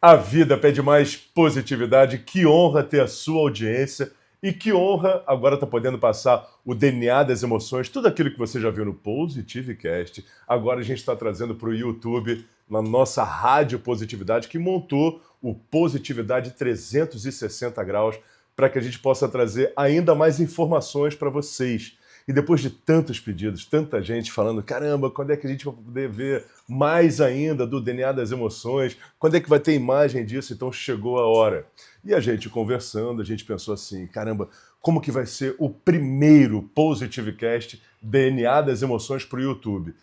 A vida pede mais positividade. Que honra ter a sua audiência e que honra agora estar podendo passar o DNA das emoções, tudo aquilo que você já viu no Positivecast. Agora a gente está trazendo para o YouTube, na nossa Rádio Positividade, que montou o Positividade 360 graus para que a gente possa trazer ainda mais informações para vocês. E depois de tantos pedidos, tanta gente falando, caramba, quando é que a gente vai poder ver mais ainda do DNA das emoções? Quando é que vai ter imagem disso? Então chegou a hora. E a gente conversando, a gente pensou assim, caramba, como que vai ser o primeiro Positivecast DNA das emoções para o YouTube?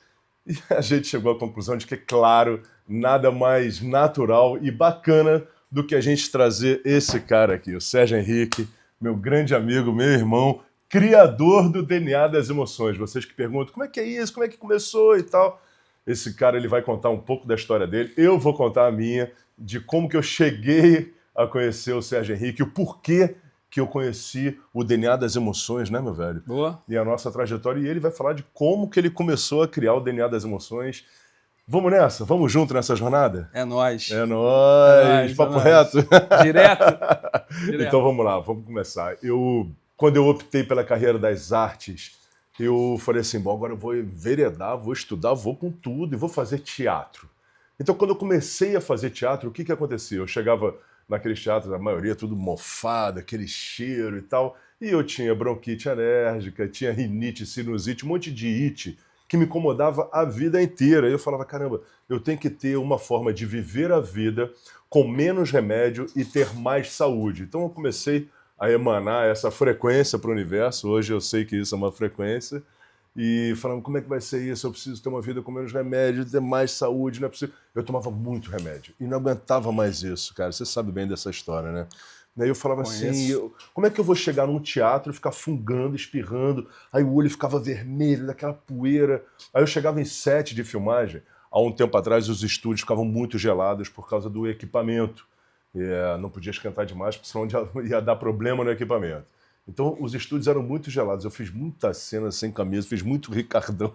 E a gente chegou à conclusão de que, claro, nada mais natural e bacana do que a gente trazer esse cara aqui, o Sérgio Henrique, meu grande amigo, meu irmão, criador do DNA das emoções. Vocês que perguntam, como é que é isso, como é que começou e tal. Esse cara, ele vai contar um pouco da história dele, eu vou contar a minha, de como que eu cheguei a conhecer o Sérgio Henrique, o porquê que eu conheci o DNA das emoções, né, meu velho? Boa. E a nossa trajetória, e ele vai falar de como que ele começou a criar o DNA das emoções. Vamos nessa? Vamos junto nessa jornada? É nóis. É nóis! Papo reto? Direto. Então vamos lá, vamos começar. Quando eu optei pela carreira das artes, eu falei assim, bom, agora eu vou enveredar, vou estudar, vou com tudo e vou fazer teatro. Então, quando eu comecei a fazer teatro, o que que acontecia? Eu chegava naqueles teatros, a maioria tudo mofado, aquele cheiro e tal, e eu tinha bronquite alérgica, tinha rinite, sinusite, um monte de it que me incomodava a vida inteira. E eu falava, caramba, eu tenho que ter uma forma de viver a vida com menos remédio e ter mais saúde. Então eu comecei a emanar essa frequência para o universo. Hoje eu sei que isso é uma frequência. E falando, como é que vai ser isso? Eu preciso ter uma vida com menos remédio, ter mais saúde, não é possível. Eu tomava muito remédio e não aguentava mais isso, cara. Você sabe bem dessa história, né? Daí eu falava assim, como é que eu vou chegar num teatro e ficar fungando, espirrando, aí o olho ficava vermelho, daquela poeira. Aí eu chegava em set de filmagem, há um tempo atrás os estúdios ficavam muito gelados por causa do equipamento. Não podia esquentar demais, porque senão ia dar problema no equipamento. Então os estúdios eram muito gelados, eu fiz muitas cenas sem camisa, fiz muito Ricardão.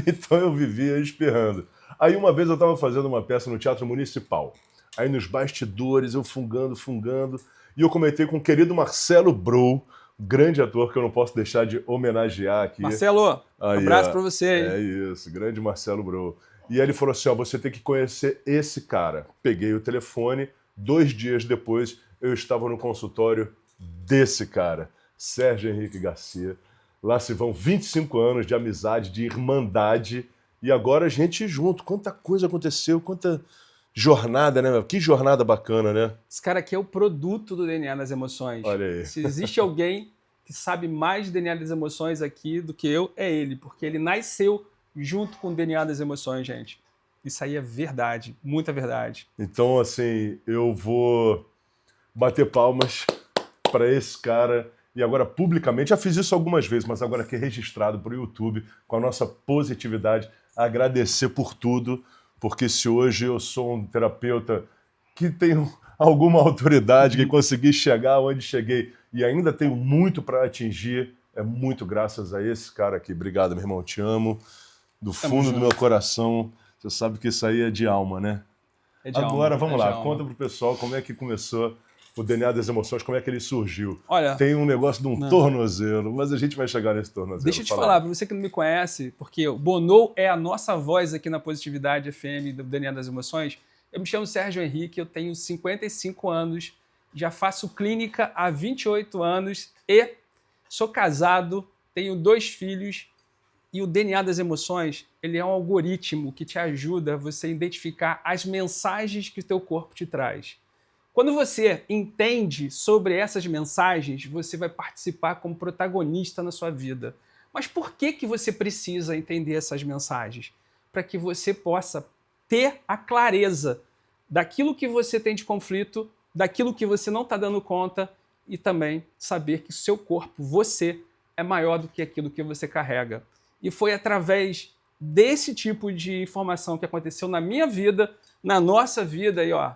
Então eu vivia espirrando. Aí uma vez eu estava fazendo uma peça no Teatro Municipal. Aí nos bastidores, eu fungando, e eu comentei com o querido Marcelo Brou, grande ator que eu não posso deixar de homenagear aqui. Marcelo, abraço pra você, hein? É isso, grande Marcelo Brou. E aí ele falou assim, você tem que conhecer esse cara. Peguei o telefone, 2 dias depois eu estava no consultório desse cara, Sérgio Henrique Garcia. Lá se vão 25 anos de amizade, de irmandade, e agora a gente junto. Quanta coisa aconteceu, quanta jornada, né? Que jornada bacana, né? Esse cara aqui é o produto do DNA das emoções. Olha aí. Se existe alguém que sabe mais do DNA das emoções aqui do que eu, é ele, porque ele nasceu junto com o DNA das emoções, gente. Isso aí é verdade, muita verdade. Então, assim, eu vou bater palmas para esse cara. E agora, publicamente, já fiz isso algumas vezes, mas agora aqui registrado para o YouTube, com a nossa positividade, agradecer por tudo, porque se hoje eu sou um terapeuta que tenho alguma autoridade, que consegui chegar onde cheguei e ainda tenho muito para atingir, é muito graças a esse cara aqui. Obrigado, meu irmão, te amo. Do fundo do meu coração, você sabe que isso aí é de alma, né? É de Agora, alma, vamos é de lá, alma. conta pro pessoal como é que começou o DNA das emoções, como é que ele surgiu. Olha, tem um negócio de um tornozelo, mas a gente vai chegar nesse tornozelo. Deixa eu te falar, para você que não me conhece, porque o Bono é a nossa voz aqui na Positividade FM do DNA das Emoções. Eu me chamo Sérgio Henrique, eu tenho 55 anos, já faço clínica há 28 anos e sou casado, tenho 2 filhos. E o DNA das emoções, ele é um algoritmo que te ajuda a você identificar as mensagens que o teu corpo te traz. Quando você entende sobre essas mensagens, você vai participar como protagonista na sua vida. Mas por que você precisa entender essas mensagens? Para que você possa ter a clareza daquilo que você tem de conflito, daquilo que você não está dando conta e também saber que o seu corpo, você, é maior do que aquilo que você carrega. E foi através desse tipo de informação que aconteceu na minha vida, na nossa vida, e ó,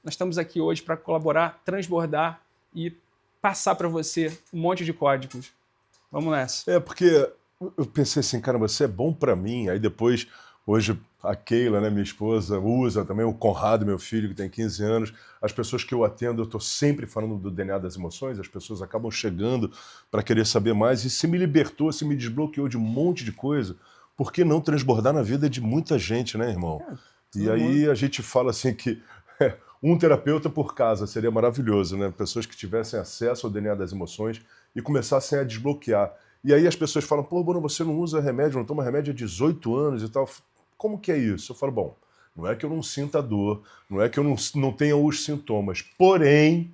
nós estamos aqui hoje para colaborar, transbordar e passar para você um monte de códigos. Vamos nessa. Porque eu pensei assim, caramba, você é bom para mim. Aí depois, Hoje a Keila, né, minha esposa, usa também, o Conrado, meu filho, que tem 15 anos. As pessoas que eu atendo, eu estou sempre falando do DNA das emoções, as pessoas acabam chegando para querer saber mais, e se me libertou, se me desbloqueou de um monte de coisa, por que não transbordar na vida de muita gente, né, irmão? E aí a gente fala assim que um terapeuta por casa seria maravilhoso, né? Pessoas que tivessem acesso ao DNA das emoções e começassem a desbloquear. E aí as pessoas falam, pô, Bruno, você não usa remédio, não toma remédio há 18 anos e tal. Como que é isso? Eu falo, bom, não é que eu não sinta dor, não é que eu não tenha os sintomas, porém,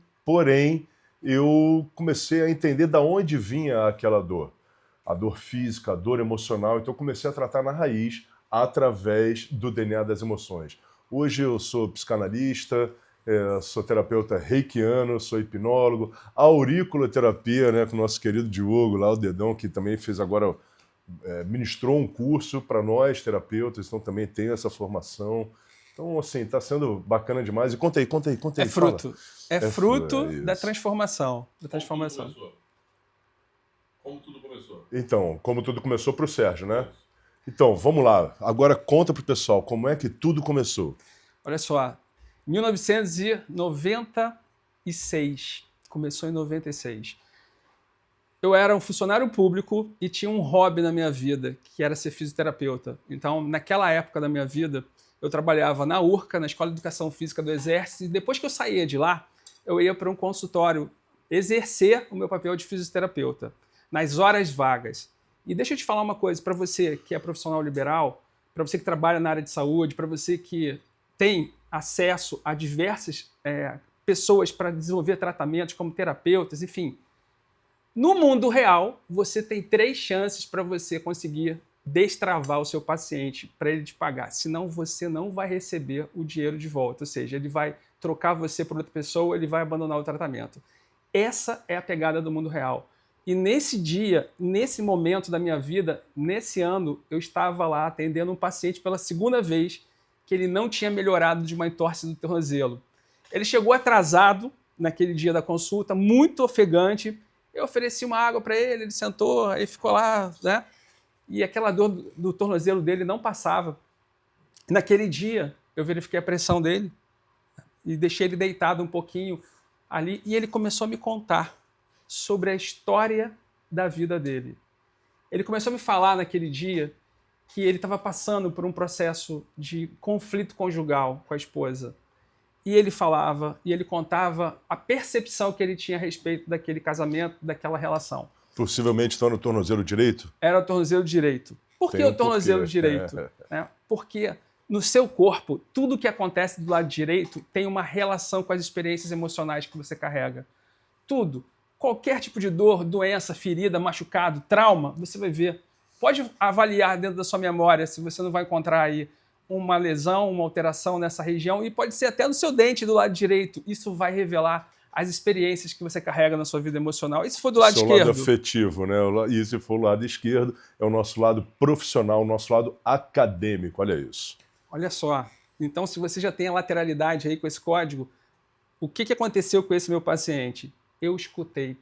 eu comecei a entender de onde vinha aquela dor. A dor física, a dor emocional, então eu comecei a tratar na raiz através do DNA das emoções. Hoje eu sou psicanalista, sou terapeuta reikiano, sou hipnólogo, auriculoterapia, né, com o nosso querido Diogo, lá o Dedão, que também fez agora, ministrou um curso para nós, terapeutas, então também tem essa formação. Então, assim, está sendo bacana demais. E conta aí. É fruto. Fala. É fruto isso. da transformação. Como tudo começou? Então, como tudo começou para o Sérgio, né? Então, vamos lá. Agora conta para o pessoal como é que tudo começou. Olha só, 1996. Começou em 96. Eu era um funcionário público e tinha um hobby na minha vida, que era ser fisioterapeuta. Então, naquela época da minha vida, eu trabalhava na URCA, na Escola de Educação Física do Exército, e depois que eu saía de lá, eu ia para um consultório exercer o meu papel de fisioterapeuta, nas horas vagas. E deixa eu te falar uma coisa, para você que é profissional liberal, para você que trabalha na área de saúde, para você que tem acesso a diversas pessoas para desenvolver tratamentos como terapeutas, enfim. No mundo real, você tem 3 chances para você conseguir destravar o seu paciente para ele te pagar. Senão, você não vai receber o dinheiro de volta. Ou seja, ele vai trocar você por outra pessoa, ele vai abandonar o tratamento. Essa é a pegada do mundo real. E nesse dia, nesse momento da minha vida, nesse ano, eu estava lá atendendo um paciente pela segunda vez que ele não tinha melhorado de uma entorse do tornozelo. Ele chegou atrasado naquele dia da consulta, muito ofegante. Eu ofereci uma água para ele, ele sentou, aí ficou lá, né? E aquela dor do tornozelo dele não passava. E naquele dia, eu verifiquei a pressão dele e deixei ele deitado um pouquinho ali, e ele começou a me contar sobre a história da vida dele. Ele começou a me falar naquele dia que ele estava passando por um processo de conflito conjugal com a esposa. E ele falava, e ele contava a percepção que ele tinha a respeito daquele casamento, daquela relação. Possivelmente então no tornozelo direito? Era o tornozelo direito. Por que o tornozelo direito? Porque no seu corpo, tudo que acontece do lado direito tem uma relação com as experiências emocionais que você carrega. Tudo. Qualquer tipo de dor, doença, ferida, machucado, trauma, você vai ver. Pode avaliar dentro da sua memória se você não vai encontrar aí uma lesão, uma alteração nessa região, e pode ser até no seu dente do lado direito. Isso vai revelar as experiências que você carrega na sua vida emocional. E se for do lado esquerdo? Seu lado afetivo, né? E se for o lado esquerdo, é o nosso lado profissional, o nosso lado acadêmico. Olha isso. Olha só. Então, se você já tem a lateralidade aí com esse código, o que aconteceu com esse meu paciente? Eu escutei.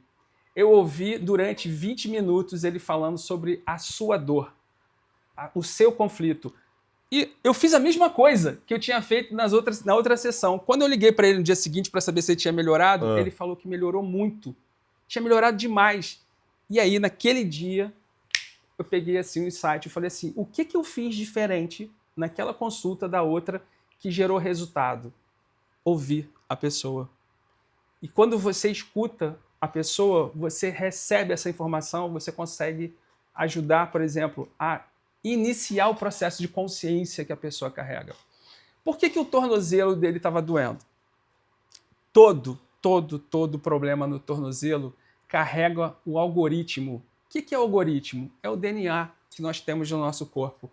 Eu ouvi durante 20 minutos ele falando sobre a sua dor, o seu conflito. E eu fiz a mesma coisa que eu tinha feito na outra sessão. Quando eu liguei para ele no dia seguinte para saber se ele tinha melhorado, ele falou que melhorou muito. Tinha melhorado demais. E aí, naquele dia, eu peguei assim um insight e falei assim, o que eu fiz diferente naquela consulta da outra que gerou resultado? Ouvir a pessoa. E quando você escuta a pessoa, você recebe essa informação, você consegue ajudar, por exemplo, a iniciar o processo de consciência que a pessoa carrega. Por que o tornozelo dele estava doendo? Todo problema no tornozelo carrega o algoritmo. O que é o algoritmo? É o DNA que nós temos no nosso corpo.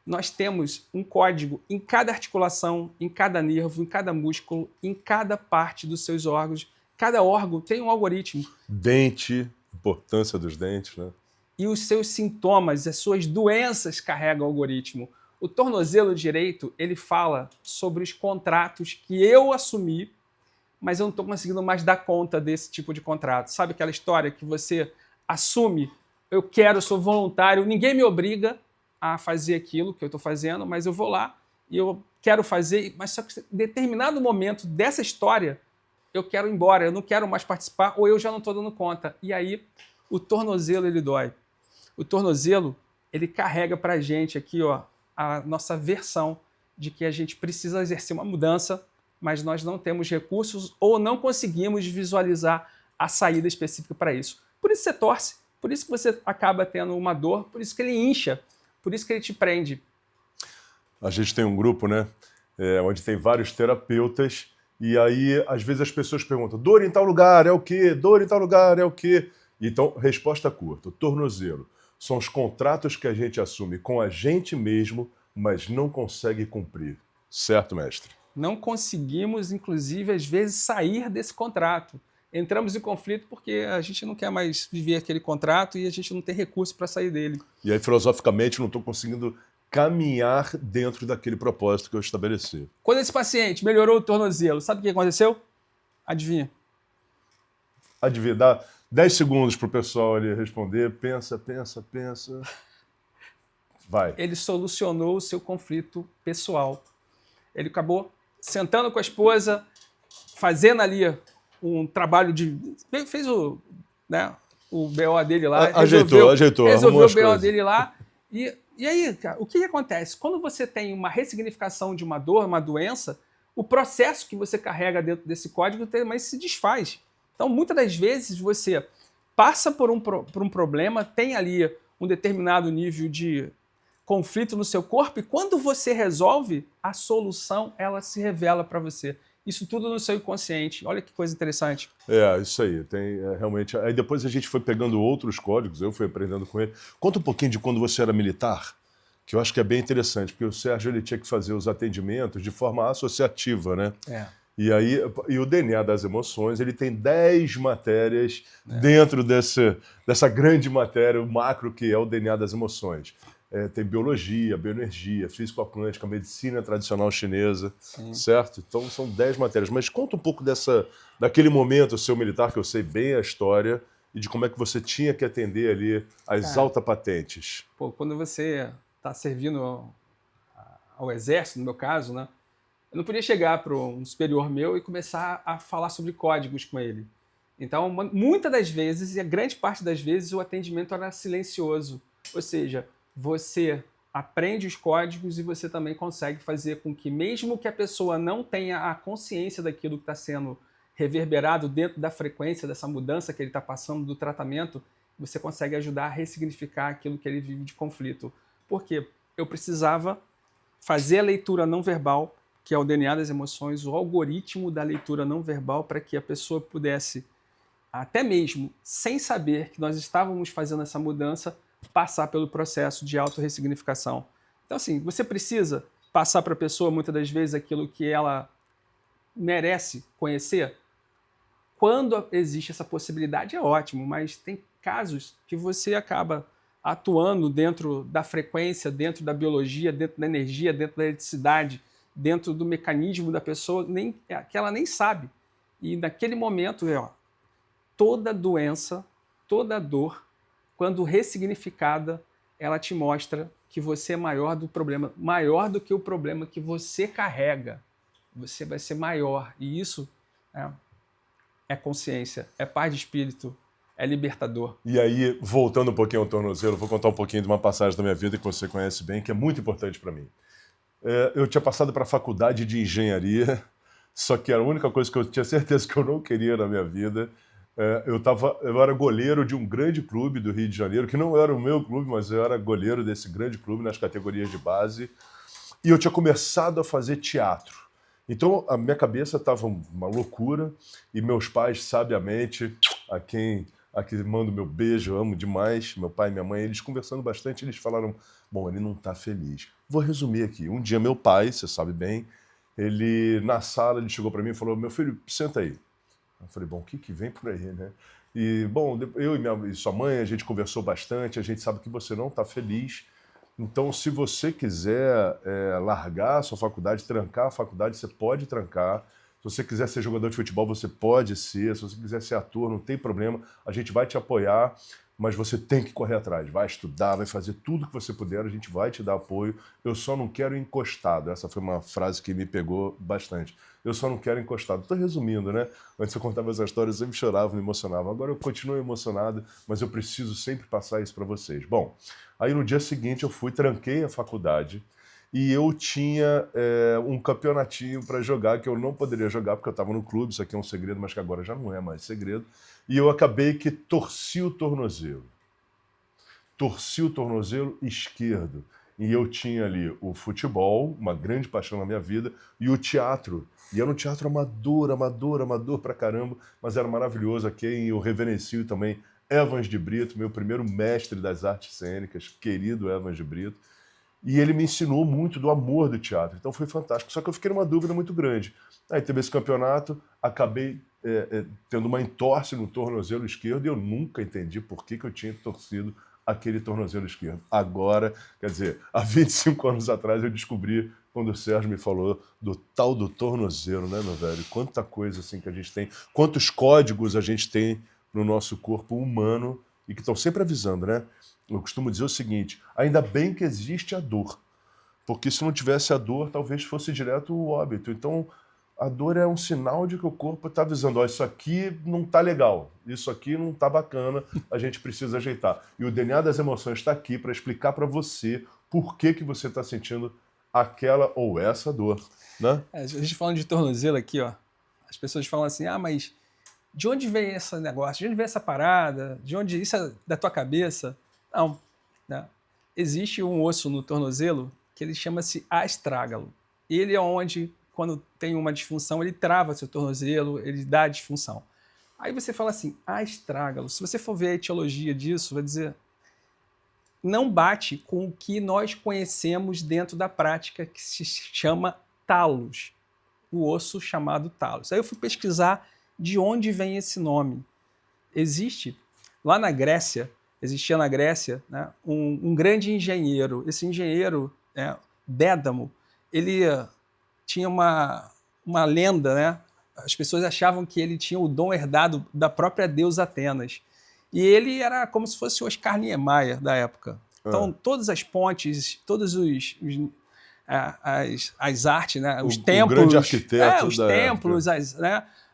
Nós temos um código em cada articulação, em cada nervo, em cada músculo, em cada parte dos seus órgãos. Cada órgão tem um algoritmo. Dente, importância dos dentes, né? E os seus sintomas, as suas doenças carregam o algoritmo. O tornozelo direito, ele fala sobre os contratos que eu assumi, mas eu não estou conseguindo mais dar conta desse tipo de contrato. Sabe aquela história que você assume, eu quero, eu sou voluntário, ninguém me obriga, a fazer aquilo que eu estou fazendo, mas eu vou lá e eu quero fazer, mas só que em determinado momento dessa história eu quero ir embora, eu não quero mais participar ou eu já não estou dando conta. E aí o tornozelo ele dói. O tornozelo ele carrega para a gente aqui ó, a nossa versão de que a gente precisa exercer uma mudança, mas nós não temos recursos ou não conseguimos visualizar a saída específica para isso. Por isso você torce, por isso que você acaba tendo uma dor, por isso que ele incha, por isso que ele te prende. A gente tem um grupo, né, onde tem vários terapeutas, e aí às vezes as pessoas perguntam, dor em tal lugar é o quê? Dor em tal lugar é o quê? Então, resposta curta, o tornozelo. São os contratos que a gente assume com a gente mesmo, mas não consegue cumprir. Certo, mestre? Não conseguimos, inclusive, às vezes, sair desse contrato. Entramos em conflito porque a gente não quer mais viver aquele contrato e a gente não tem recurso para sair dele. E aí, filosoficamente, não estou conseguindo caminhar dentro daquele propósito que eu estabeleci. Quando esse paciente melhorou o tornozelo, sabe o que aconteceu? Adivinha? Adivinha, dá 10 segundos para o pessoal ali responder. Pensa. Vai. Ele solucionou o seu conflito pessoal. Ele acabou sentando com a esposa, fazendo ali um trabalho de... Fez o BO dele lá. Ajeitou. Resolveu o BO dele lá. E aí, cara, o que acontece? Quando você tem uma ressignificação de uma dor, uma doença, o processo que você carrega dentro desse código também se desfaz. Então, muitas das vezes, você passa por um problema, tem ali um determinado nível de conflito no seu corpo, e quando você resolve, a solução ela se revela para você. Isso tudo no seu inconsciente. Olha que coisa interessante. Isso aí. Tem realmente. Aí depois a gente foi pegando outros códigos, eu fui aprendendo com ele. Conta um pouquinho de quando você era militar, que eu acho que é bem interessante, porque o Sérgio ele tinha que fazer os atendimentos de forma associativa, né? E o DNA das emoções, ele tem 10 matérias dentro dessa grande matéria, o macro que é o DNA das emoções. Tem biologia, bioenergia, físico-quântica, medicina tradicional chinesa, certo? Então são 10 matérias. Mas conta um pouco daquele momento, seu militar, que eu sei bem a história, e de como é que você tinha que atender ali as alta-patentes. Quando você está servindo ao exército, no meu caso, né? Eu não podia chegar para um superior meu e começar a falar sobre códigos com ele. Então, muitas das vezes, e a grande parte das vezes, o atendimento era silencioso. Ou seja, você aprende os códigos e você também consegue fazer com que, mesmo que a pessoa não tenha a consciência daquilo que está sendo reverberado dentro da frequência dessa mudança que ele está passando do tratamento, você consegue ajudar a ressignificar aquilo que ele vive de conflito. Por quê? Eu precisava fazer a leitura não verbal, que é o DNA das emoções, o algoritmo da leitura não verbal, para que a pessoa pudesse, até mesmo sem saber que nós estávamos fazendo essa mudança, passar pelo processo de autorressignificação. Então, assim, você precisa passar para a pessoa, muitas das vezes, aquilo que ela merece conhecer. Quando existe essa possibilidade, é ótimo, mas tem casos que você acaba atuando dentro da frequência, dentro da biologia, dentro da energia, dentro da eletricidade, dentro do mecanismo da pessoa, que ela nem sabe. E naquele momento, toda doença, toda dor, quando ressignificada, ela te mostra que você é maior do problema, maior do que o problema que você carrega. Você vai ser maior. E isso é consciência, é paz de espírito, é libertador. E aí, voltando um pouquinho ao tornozelo, vou contar um pouquinho de uma passagem da minha vida que você conhece bem, que é muito importante para mim. Eu tinha passado para a faculdade de engenharia, só que a única coisa que eu tinha certeza que eu não queria na minha vida, eu era goleiro de um grande clube do Rio de Janeiro, que não era o meu clube, mas eu era goleiro desse grande clube nas categorias de base, e eu tinha começado a fazer teatro. Então a minha cabeça estava uma loucura, e meus pais, sabiamente, a quem mando meu beijo, eu amo demais, meu pai e minha mãe, eles conversando bastante, eles falaram, bom, ele não está feliz. Vou resumir aqui. Um dia meu pai, você sabe bem, ele na sala, ele chegou para mim e falou, meu filho, senta aí. Eu falei, bom, o que vem por aí, né? E, bom, eu e sua mãe, a gente conversou bastante, a gente sabe que você não está feliz, então se você quiser largar a sua faculdade, trancar a faculdade, você pode trancar. Se você quiser ser jogador de futebol, você pode ser. Se você quiser ser ator, não tem problema. A gente vai te apoiar. mas você tem que correr atrás. Vai estudar, vai fazer tudo que você puder, a gente vai te dar apoio. Eu só não quero encostado. Essa foi uma frase que me pegou bastante. Eu só não quero encostado. Estou resumindo, né? Antes eu contava essa história, eu sempre chorava, me emocionava. Agora eu continuo emocionado, mas eu preciso sempre passar isso para vocês. Bom, aí no dia seguinte eu fui, tranquei a faculdade, e eu tinha um campeonatinho para jogar, que eu não poderia jogar, porque eu estava no clube, isso aqui é um segredo, mas que agora já não é mais segredo, e eu acabei que torci o tornozelo. Torci o tornozelo esquerdo. E eu tinha ali o futebol, uma grande paixão na minha vida, e o teatro. E era um teatro amador pra caramba, mas era maravilhoso. A quem eu reverencio também, Evans de Brito, meu primeiro mestre das artes cênicas, querido Evans de Brito. E ele me ensinou muito do amor do teatro, então foi fantástico. Só que eu fiquei numa dúvida muito grande. Aí teve esse campeonato, acabei tendo uma entorse no tornozelo esquerdo e eu nunca entendi por que eu tinha torcido aquele tornozelo esquerdo. Agora, quer dizer, há 25 anos atrás eu descobri, quando o Sérgio me falou do tal do tornozelo, né, meu velho? Quanta coisa assim que a gente tem, quantos códigos a gente tem no nosso corpo humano e que estão sempre avisando, né? Eu costumo dizer o seguinte, ainda bem que existe a dor, porque se não tivesse a dor, talvez fosse direto o óbito. Então, a dor é um sinal de que o corpo está avisando, ó, isso aqui não está legal, isso aqui não está bacana, a gente precisa ajeitar. E o DNA das emoções está aqui para explicar para você por que você está sentindo aquela ou essa dor, né? A gente falando de tornozelo aqui, ó, as pessoas falam assim, mas de onde vem esse negócio? De onde vem essa parada? De onde isso é da tua cabeça? Não, né? Existe um osso no tornozelo que ele chama-se astrágalo. Ele é onde, quando tem uma disfunção, ele trava seu tornozelo, ele dá a disfunção. Aí você fala assim, astrágalo. Se você for ver a etiologia disso, vai dizer, não bate com o que nós conhecemos dentro da prática, que se chama talos, o osso chamado talos. Aí eu fui pesquisar de onde vem esse nome. Lá na Grécia, existia na Grécia, né, um grande engenheiro. Esse engenheiro, Dédamo, ele tinha uma lenda, né? As pessoas achavam que ele tinha o dom herdado da própria deusa Atenas. E ele era como se fosse o Oscar Niemeyer da época. Então, todas as pontes, todas as artes, né? Os templos, o grande arquiteto os templos,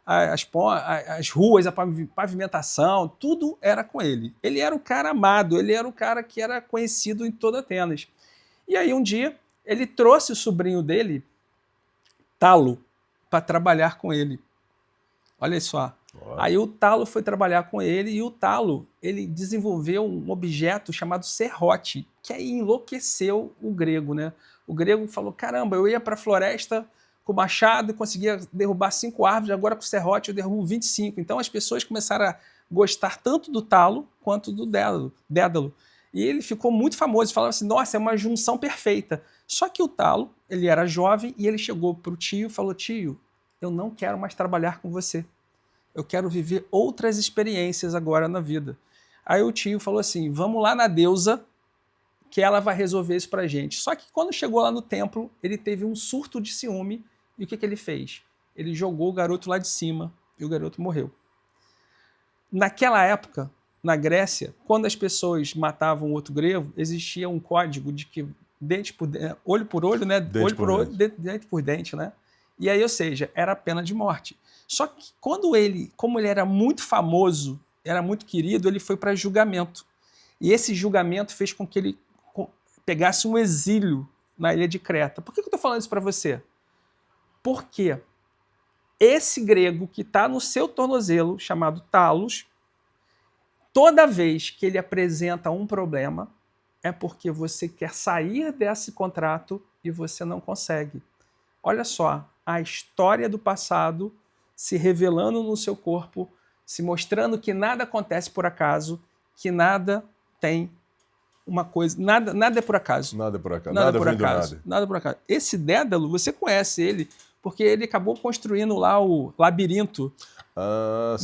as ruas, a pavimentação, tudo era com ele. Ele era o cara amado, ele era o cara que era conhecido em toda Atenas. E aí, um dia, ele trouxe o sobrinho dele, Talo, para trabalhar com ele. Olha só. Aí o Talo foi trabalhar com ele e o Talo, ele desenvolveu um objeto chamado serrote, que aí enlouqueceu o grego, né? O grego falou, caramba, eu ia para a floresta com o machado e conseguia derrubar 5 árvores, agora com o serrote eu derrubo 25. Então as pessoas começaram a gostar tanto do Talo quanto do Dédalo. E ele ficou muito famoso, falava assim, nossa, é uma junção perfeita. Só que o Talo, ele era jovem e ele chegou para o tio e falou, tio, eu não quero mais trabalhar com você. Eu quero viver outras experiências agora na vida. Aí o tio falou assim, vamos lá na deusa, que ela vai resolver isso pra gente. Só que quando chegou lá no templo, ele teve um surto de ciúme, e o que ele fez? Ele jogou o garoto lá de cima, e o garoto morreu. Naquela época, na Grécia, quando as pessoas matavam outro grego, existia um código de que olho por olho, né? Olho por olho, dente por dente, né? E aí, ou seja, era a pena de morte. Só que como ele era muito famoso, era muito querido, ele foi para julgamento. E esse julgamento fez com que ele pegasse um exílio na ilha de Creta. Por que eu estou falando isso para você? Porque esse grego que está no seu tornozelo, chamado talos, toda vez que ele apresenta um problema, é porque você quer sair desse contrato e você não consegue. Olha só, a história do passado se revelando no seu corpo, se mostrando que nada acontece por acaso, que nada tem uma coisa, nada é por acaso. Nada é por acaso. Nada vem do nada. Nada por acaso. Esse Dédalo, você conhece ele, porque ele acabou construindo lá o labirinto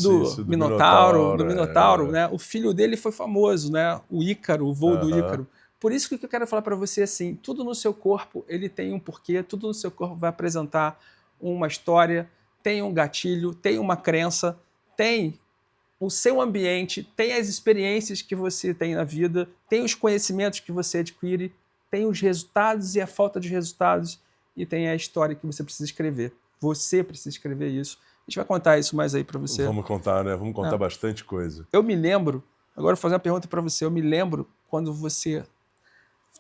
do Minotauro, né? O filho dele foi famoso, né? O Ícaro, o voo do Ícaro. Por isso que eu quero falar para você assim, tudo no seu corpo ele tem um porquê, tudo no seu corpo vai apresentar uma história, tem um gatilho, tem uma crença, tem o seu ambiente, tem as experiências que você tem na vida, tem os conhecimentos que você adquire, tem os resultados e a falta de resultados, e tem a história que você precisa escrever. Você precisa escrever isso. A gente vai contar isso mais aí para você. Vamos contar, né? Vamos contar bastante coisa. Eu me lembro, agora eu vou fazer uma pergunta para você, eu me lembro quando você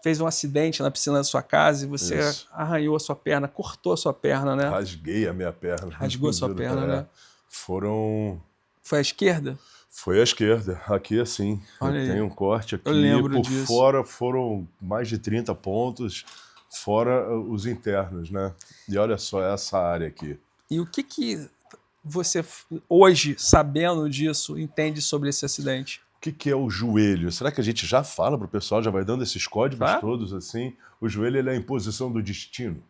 fez um acidente na piscina da sua casa e você arranhou a sua perna, cortou a sua perna, né? Rasguei a minha perna. Rasgou a sua perna, né? Foram... Foi à esquerda? Foi à esquerda. Aqui assim. Olha aí. Tem um corte aqui. Eu lembro Por disso. fora foram mais de 30 pontos, fora os internos, né? E olha só essa área aqui. E o que você, hoje, sabendo disso, entende sobre esse acidente? O que é o joelho? Será que a gente já fala para o pessoal, já vai dando esses códigos todos assim? O joelho ele é a imposição do destino.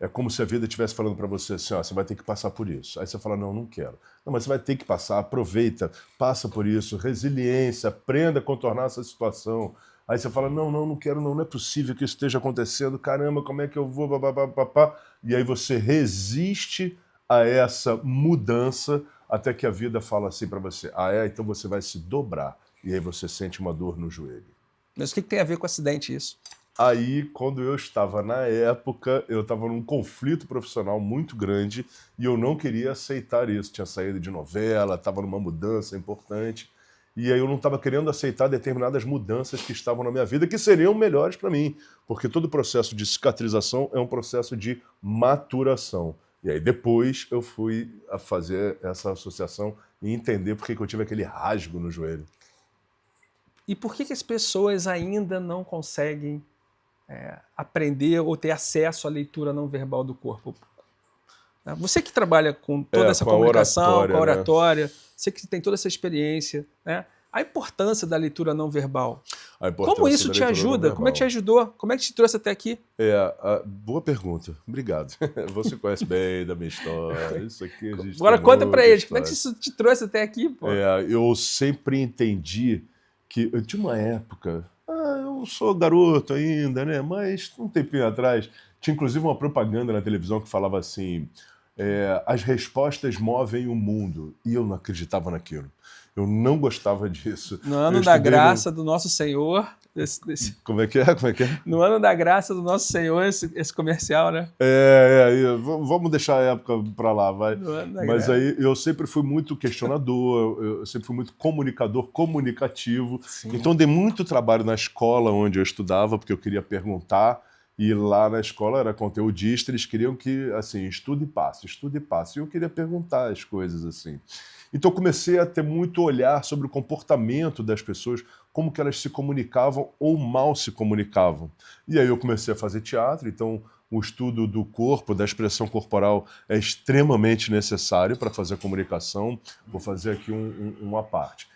É como se a vida estivesse falando para você assim, ó, você vai ter que passar por isso. Aí você fala, não, não quero. Não, mas você vai ter que passar, aproveita, passa por isso, resiliência, aprenda a contornar essa situação. Aí você fala, não, não, não quero, não é possível que isso esteja acontecendo, caramba, como é que eu vou, papapá. E aí você resiste a essa mudança até que a vida fala assim para você, então você vai se dobrar. E aí você sente uma dor no joelho. Mas o que tem a ver com o acidente isso? Aí, quando eu estava na época, eu estava num conflito profissional muito grande e eu não queria aceitar isso. Tinha saído de novela, estava numa mudança importante e aí eu não estava querendo aceitar determinadas mudanças que estavam na minha vida que seriam melhores para mim, porque todo processo de cicatrização é um processo de maturação. E aí depois eu fui a fazer essa associação e entender por que eu tive aquele rasgo no joelho. E por que as pessoas ainda não conseguem aprender ou ter acesso à leitura não verbal do corpo? Você que trabalha com toda essa comunicação, com a oratória, você que tem toda essa experiência, né? A importância da leitura não verbal. Como isso te ajuda? Como é que te ajudou? Como é que te trouxe até aqui? Boa pergunta. Obrigado. Você conhece bem da minha história. Isso aqui a gente agora conta pra eles. Como é que isso te trouxe até aqui? Pô? Eu sempre entendi que eu tinha uma época... eu sou garoto ainda, né? Mas um tempinho atrás tinha inclusive uma propaganda na televisão que falava assim, as respostas movem o mundo. E eu não acreditava naquilo. Eu não gostava disso. No ano da graça do nosso Senhor... Como é que é? No ano da graça do nosso Senhor, esse comercial, né? Vamos deixar a época para lá, vai. Mas aí eu sempre fui muito questionador, eu sempre fui muito comunicador, comunicativo. Sim. Então dei muito trabalho na escola onde eu estudava, porque eu queria perguntar, e lá na escola era conteudista, eles queriam que, assim, estude e passe. E eu queria perguntar as coisas, assim. Então comecei a ter muito olhar sobre o comportamento das pessoas, como que elas se comunicavam ou mal se comunicavam. E aí eu comecei a fazer teatro, então o estudo do corpo, da expressão corporal é extremamente necessário para fazer a comunicação. Vou fazer aqui uma parte.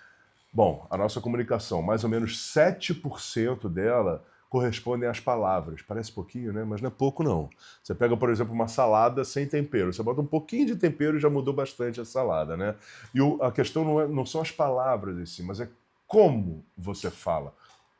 Bom, a nossa comunicação, mais ou menos 7% dela correspondem às palavras. Parece pouquinho, né? Mas não é pouco, não. Você pega, por exemplo, uma salada sem tempero. Você bota um pouquinho de tempero e já mudou bastante a salada, né? E a questão não são as palavras em si, mas é como você fala,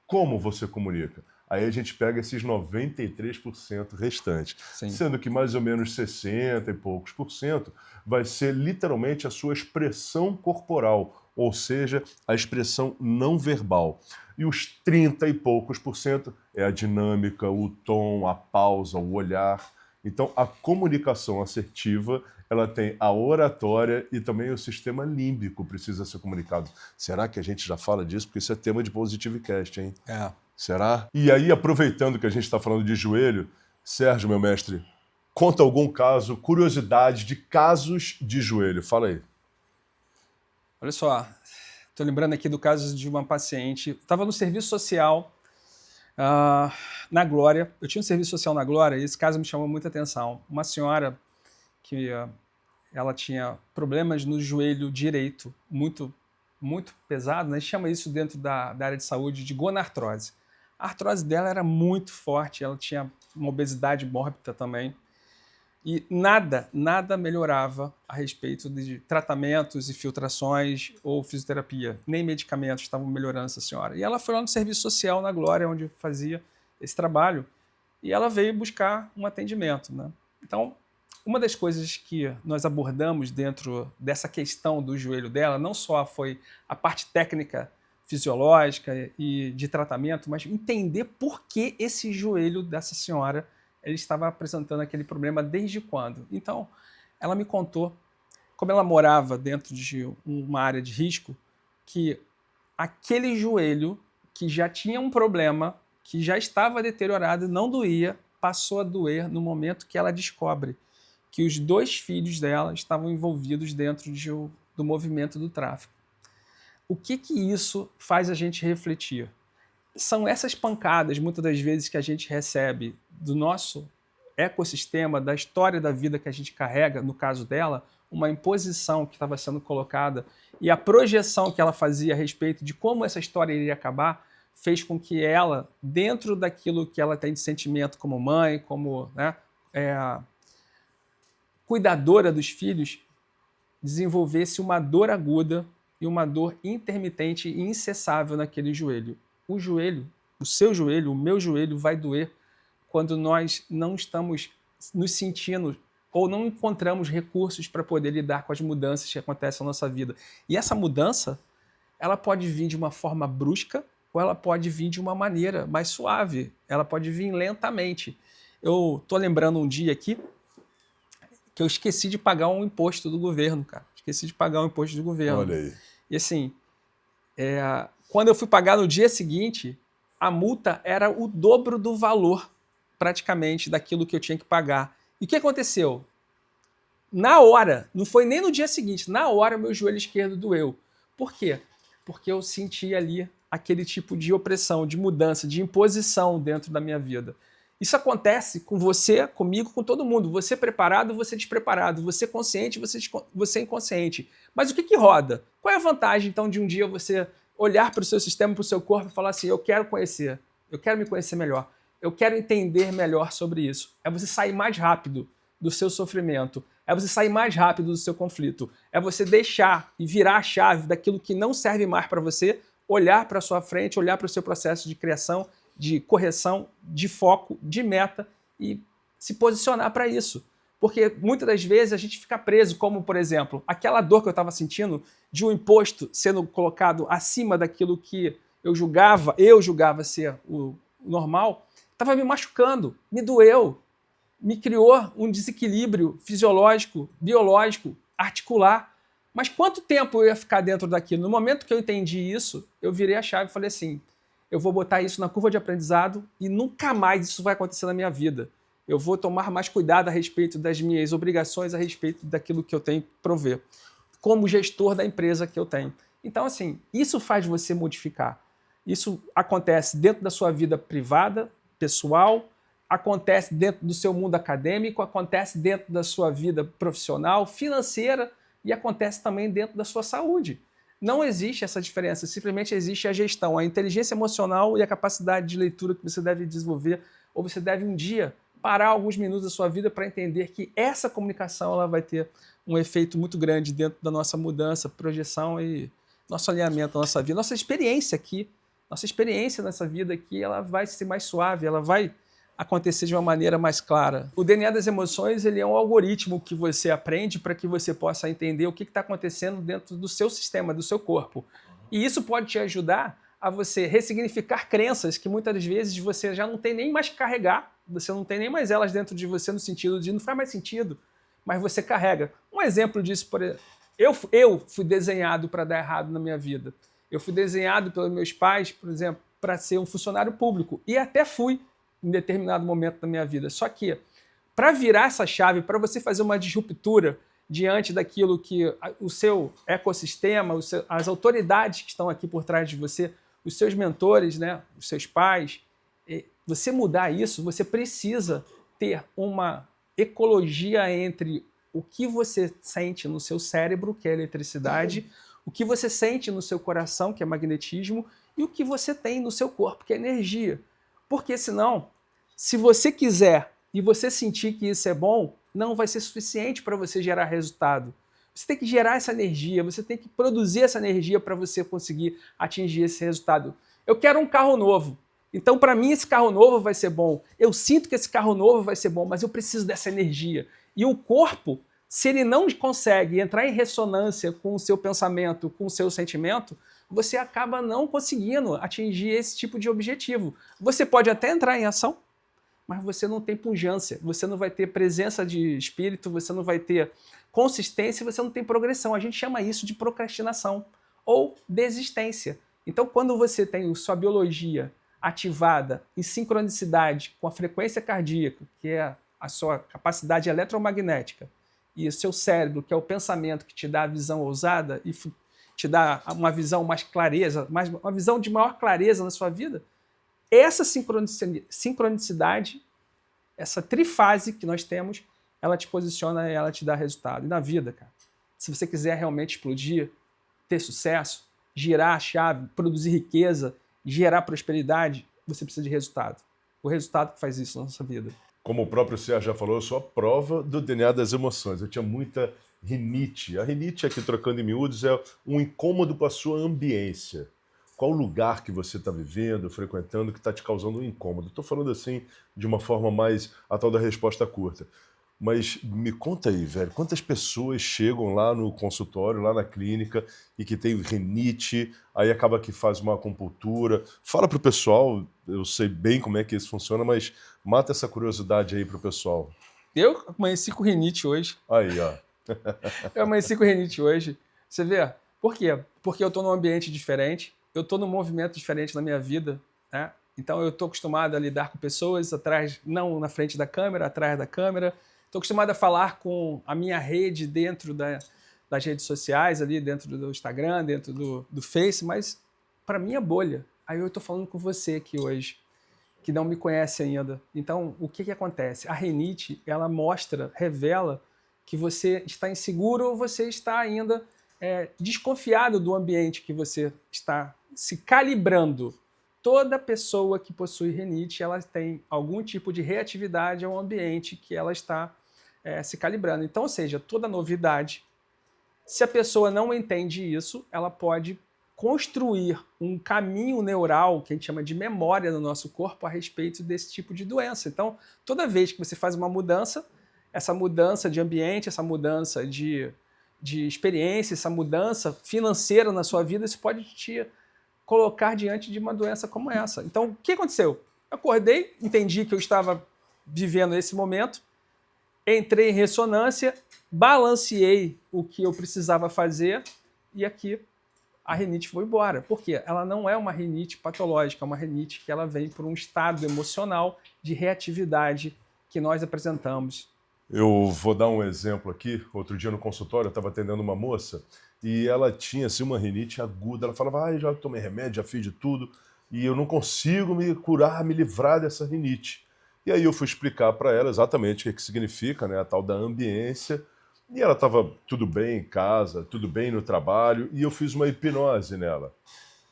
como você comunica. Aí a gente pega esses 93% restantes. Sim. Sendo que mais ou menos 60 e poucos por cento vai ser literalmente a sua expressão corporal, ou seja, a expressão não verbal. E os 30 e poucos por cento é a dinâmica, o tom, a pausa, o olhar. Então, a comunicação assertiva, ela tem a oratória e também o sistema límbico precisa ser comunicado. Será que a gente já fala disso? Porque isso é tema de Positivecast, hein? Será? E aí, aproveitando que a gente está falando de joelho, Sérgio, meu mestre, conta algum caso, curiosidade de casos de joelho. Fala aí. Olha só, estou lembrando aqui do caso de uma paciente. Estava no serviço social na Glória. Eu tinha um serviço social na Glória e esse caso me chamou muita atenção. Uma senhora que ela tinha problemas no joelho direito, muito pesado, né? A gente chama isso dentro da área de saúde de gonartrose. A artrose dela era muito forte, ela tinha uma obesidade mórbida também. E nada melhorava a respeito de tratamentos e filtrações ou fisioterapia. Nem medicamentos estavam melhorando essa senhora. E ela foi lá no serviço social na Glória, onde fazia esse trabalho, e ela veio buscar um atendimento, né? Então, Uma das coisas que nós abordamos dentro dessa questão do joelho dela, não só foi a parte técnica, fisiológica e de tratamento, mas entender por que esse joelho dessa senhora ele estava apresentando aquele problema desde quando. Então, ela me contou, como ela morava dentro de uma área de risco, que aquele joelho que já tinha um problema, que já estava deteriorado, não doía, passou a doer no momento que ela descobre que os 2 filhos dela estavam envolvidos dentro do movimento do tráfico. O que isso faz a gente refletir? São essas pancadas, muitas das vezes, que a gente recebe do nosso ecossistema, da história da vida que a gente carrega, no caso dela, uma imposição que estava sendo colocada e a projeção que ela fazia a respeito de como essa história iria acabar, fez com que ela, dentro daquilo que ela tem de sentimento como mãe, como cuidadora dos filhos, desenvolvesse uma dor aguda e uma dor intermitente e incessável naquele joelho. O joelho, o seu joelho, o meu joelho vai doer quando nós não estamos nos sentindo ou não encontramos recursos para poder lidar com as mudanças que acontecem na nossa vida. E essa mudança, ela pode vir de uma forma brusca ou ela pode vir de uma maneira mais suave. Ela pode vir lentamente. Eu estou lembrando um dia aqui que eu esqueci de pagar um imposto do governo, cara. Esqueci de pagar um imposto do governo. Olha aí. E assim, quando eu fui pagar no dia seguinte, a multa era o dobro do valor, praticamente, daquilo que eu tinha que pagar. E o que aconteceu? Na hora, não foi nem no dia seguinte, na hora meu joelho esquerdo doeu. Por quê? Porque eu senti ali aquele tipo de opressão, de mudança, de imposição dentro da minha vida. Isso acontece com você, comigo, com todo mundo. Você preparado, você despreparado. Você consciente, você inconsciente. Mas o que roda? Qual é a vantagem, então, de um dia você olhar para o seu sistema, para o seu corpo e falar assim, eu quero conhecer, eu quero me conhecer melhor, eu quero entender melhor sobre isso. É você sair mais rápido do seu sofrimento, é você sair mais rápido do seu conflito, é você deixar e virar a chave daquilo que não serve mais para você, olhar para a sua frente, olhar para o seu processo de criação, de correção, de foco, de meta e se posicionar para isso. Porque muitas das vezes a gente fica preso, como, por exemplo, aquela dor que eu estava sentindo de um imposto sendo colocado acima daquilo que eu julgava ser o normal, estava me machucando, me doeu, me criou um desequilíbrio fisiológico, biológico, articular. Mas quanto tempo eu ia ficar dentro daquilo? No momento que eu entendi isso, eu virei a chave e falei assim, eu vou botar isso na curva de aprendizado e nunca mais isso vai acontecer na minha vida. Eu vou tomar mais cuidado a respeito das minhas obrigações, a respeito daquilo que eu tenho que prover, como gestor da empresa que eu tenho. Então, assim, isso faz você modificar. Isso acontece dentro da sua vida privada, pessoal, acontece dentro do seu mundo acadêmico, acontece dentro da sua vida profissional, financeira e acontece também dentro da sua saúde. Não existe essa diferença, simplesmente existe a gestão, a inteligência emocional e a capacidade de leitura que você deve desenvolver, ou você deve um dia parar alguns minutos da sua vida para entender que essa comunicação ela vai ter um efeito muito grande dentro da nossa mudança, projeção e nosso alinhamento da nossa vida. Nossa experiência aqui, nossa experiência nessa vida aqui, ela vai ser mais suave, ela vai acontecer de uma maneira mais clara. O DNA das emoções ele é um algoritmo que você aprende para que você possa entender o que está acontecendo dentro do seu sistema, do seu corpo. E isso pode te ajudar a você ressignificar crenças que muitas das vezes você já não tem nem mais que carregar, você não tem nem mais elas dentro de você no sentido de não faz mais sentido, mas você carrega. Um exemplo disso, por exemplo, eu fui desenhado para dar errado na minha vida. Eu fui desenhado pelos meus pais, por exemplo, para ser um funcionário público. E até fui em determinado momento da minha vida. Só que, para virar essa chave, para você fazer uma disruptura diante daquilo que o seu ecossistema, as autoridades que estão aqui por trás de você, os seus mentores, né, os seus pais, você mudar isso, você precisa ter uma ecologia entre o que você sente no seu cérebro, que é eletricidade, o que você sente no seu coração, que é magnetismo, e o que você tem no seu corpo, que é energia. Porque senão, se você quiser e você sentir que isso é bom, não vai ser suficiente para você gerar resultado. Você tem que gerar essa energia, você tem que produzir essa energia para você conseguir atingir esse resultado. Eu quero um carro novo. Então, para mim, esse carro novo vai ser bom. Eu sinto que esse carro novo vai ser bom, mas eu preciso dessa energia. E o corpo, se ele não consegue entrar em ressonância com o seu pensamento, com o seu sentimento, você acaba não conseguindo atingir esse tipo de objetivo. Você pode até entrar em ação, mas você não tem pujança, você não vai ter presença de espírito, você não vai ter consistência, você não tem progressão. A gente chama isso de procrastinação ou desistência. Então, quando você tem sua biologia ativada em sincronicidade com a frequência cardíaca, que é a sua capacidade eletromagnética, e o seu cérebro, que é o pensamento que te dá a visão ousada e te dá uma visão mais clareza, uma visão de maior clareza na sua vida, essa sincronicidade, essa trifase que nós temos, ela te posiciona e ela te dá resultado. E na vida, cara, se você quiser realmente explodir, ter sucesso, girar a chave, produzir riqueza, gerar prosperidade, você precisa de resultado. O resultado que faz isso na nossa vida. Como o próprio Sérgio já falou, eu sou a prova do DNA das emoções. Eu tinha muita rinite. A rinite, aqui trocando em miúdos, é um incômodo com a sua ambiência. Qual lugar que você está vivendo, frequentando, que está te causando um incômodo? Estou falando assim de uma forma mais a tal da resposta curta. Mas me conta aí, velho, quantas pessoas chegam lá no consultório, lá na clínica, e que tem rinite, aí acaba que faz uma acupuntura. Fala pro pessoal, eu sei bem como é que isso funciona, mas mata essa curiosidade aí pro pessoal. Eu amanheci com rinite hoje. Aí, ó. Eu amanheci com rinite hoje. Você vê? Por quê? Porque eu estou num ambiente diferente, eu estou num movimento diferente na minha vida, né? Então eu estou acostumado a lidar com pessoas atrás, não na frente da câmera, atrás da câmera. Estou acostumado a falar com a minha rede dentro das redes sociais, ali dentro do Instagram, dentro do Face, mas para minha bolha. Aí eu estou falando com você aqui hoje, que não me conhece ainda. Então, o que acontece? A rinite, ela mostra, revela que você está inseguro ou você está ainda desconfiado do ambiente que você está se calibrando. Toda pessoa que possui rinite, ela tem algum tipo de reatividade ao ambiente que ela está se calibrando. Então, ou seja, toda novidade, se a pessoa não entende isso, ela pode construir um caminho neural, que a gente chama de memória no nosso corpo, a respeito desse tipo de doença. Então, toda vez que você faz uma mudança, essa mudança de ambiente, essa mudança de experiência, essa mudança financeira na sua vida, isso pode te colocar diante de uma doença como essa. Então, o que aconteceu? Eu acordei, entendi que eu estava vivendo esse momento, entrei em ressonância, balanceei o que eu precisava fazer e aqui a rinite foi embora. Por quê? Ela não é uma rinite patológica, é uma rinite que ela vem por um estado emocional de reatividade que nós apresentamos. Eu vou dar um exemplo aqui. Outro dia no consultório eu estava atendendo uma moça e ela tinha assim, uma rinite aguda. Ela falava, já tomei remédio, já fiz de tudo e eu não consigo me curar, me livrar dessa rinite. E aí eu fui explicar para ela exatamente o que significa, né, a tal da ambiência. E ela estava tudo bem em casa, tudo bem no trabalho, e eu fiz uma hipnose nela.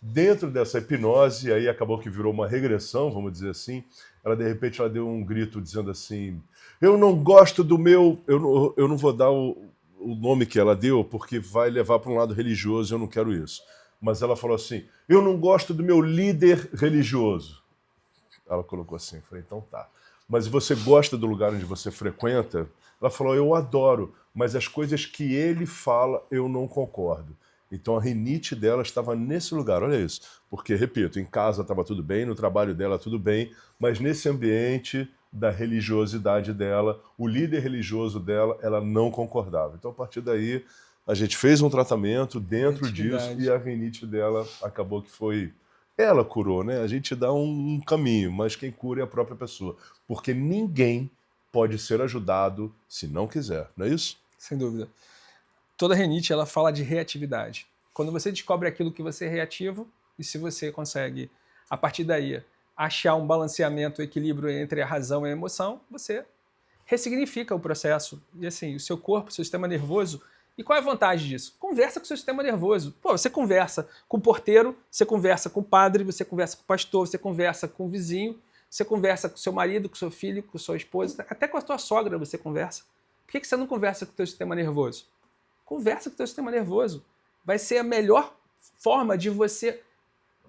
Dentro dessa hipnose, aí acabou que virou uma regressão, vamos dizer assim, de repente ela deu um grito dizendo assim, eu não gosto do meu... Eu não vou dar o nome que ela deu, porque vai levar para um lado religioso, eu não quero isso. Mas ela falou assim, eu não gosto do meu líder religioso. Ela colocou assim, eu falei, então tá. Mas você gosta do lugar onde você frequenta? Ela falou, eu adoro, mas as coisas que ele fala, eu não concordo. Então a rinite dela estava nesse lugar, olha isso. Porque, repito, em casa estava tudo bem, no trabalho dela tudo bem, mas nesse ambiente da religiosidade dela, o líder religioso dela, ela não concordava. Então a partir daí, a gente fez um tratamento dentro disso e a rinite dela acabou que foi... Ela curou, né? A gente dá um caminho, mas quem cura é a própria pessoa. Porque ninguém pode ser ajudado se não quiser, não é isso? Sem dúvida. Toda rinite, ela fala de reatividade. Quando você descobre aquilo que você é reativo, e se você consegue, a partir daí, achar um balanceamento, um equilíbrio entre a razão e a emoção, você ressignifica o processo. E assim, o seu corpo, o seu sistema nervoso... E qual é a vantagem disso? Conversa com o seu sistema nervoso. Pô, você conversa com o porteiro, você conversa com o padre, você conversa com o pastor, você conversa com o vizinho, você conversa com o seu marido, com o seu filho, com a sua esposa, até com a sua sogra você conversa. Por que você não conversa com o seu sistema nervoso? Conversa com o seu sistema nervoso. Vai ser a melhor forma de você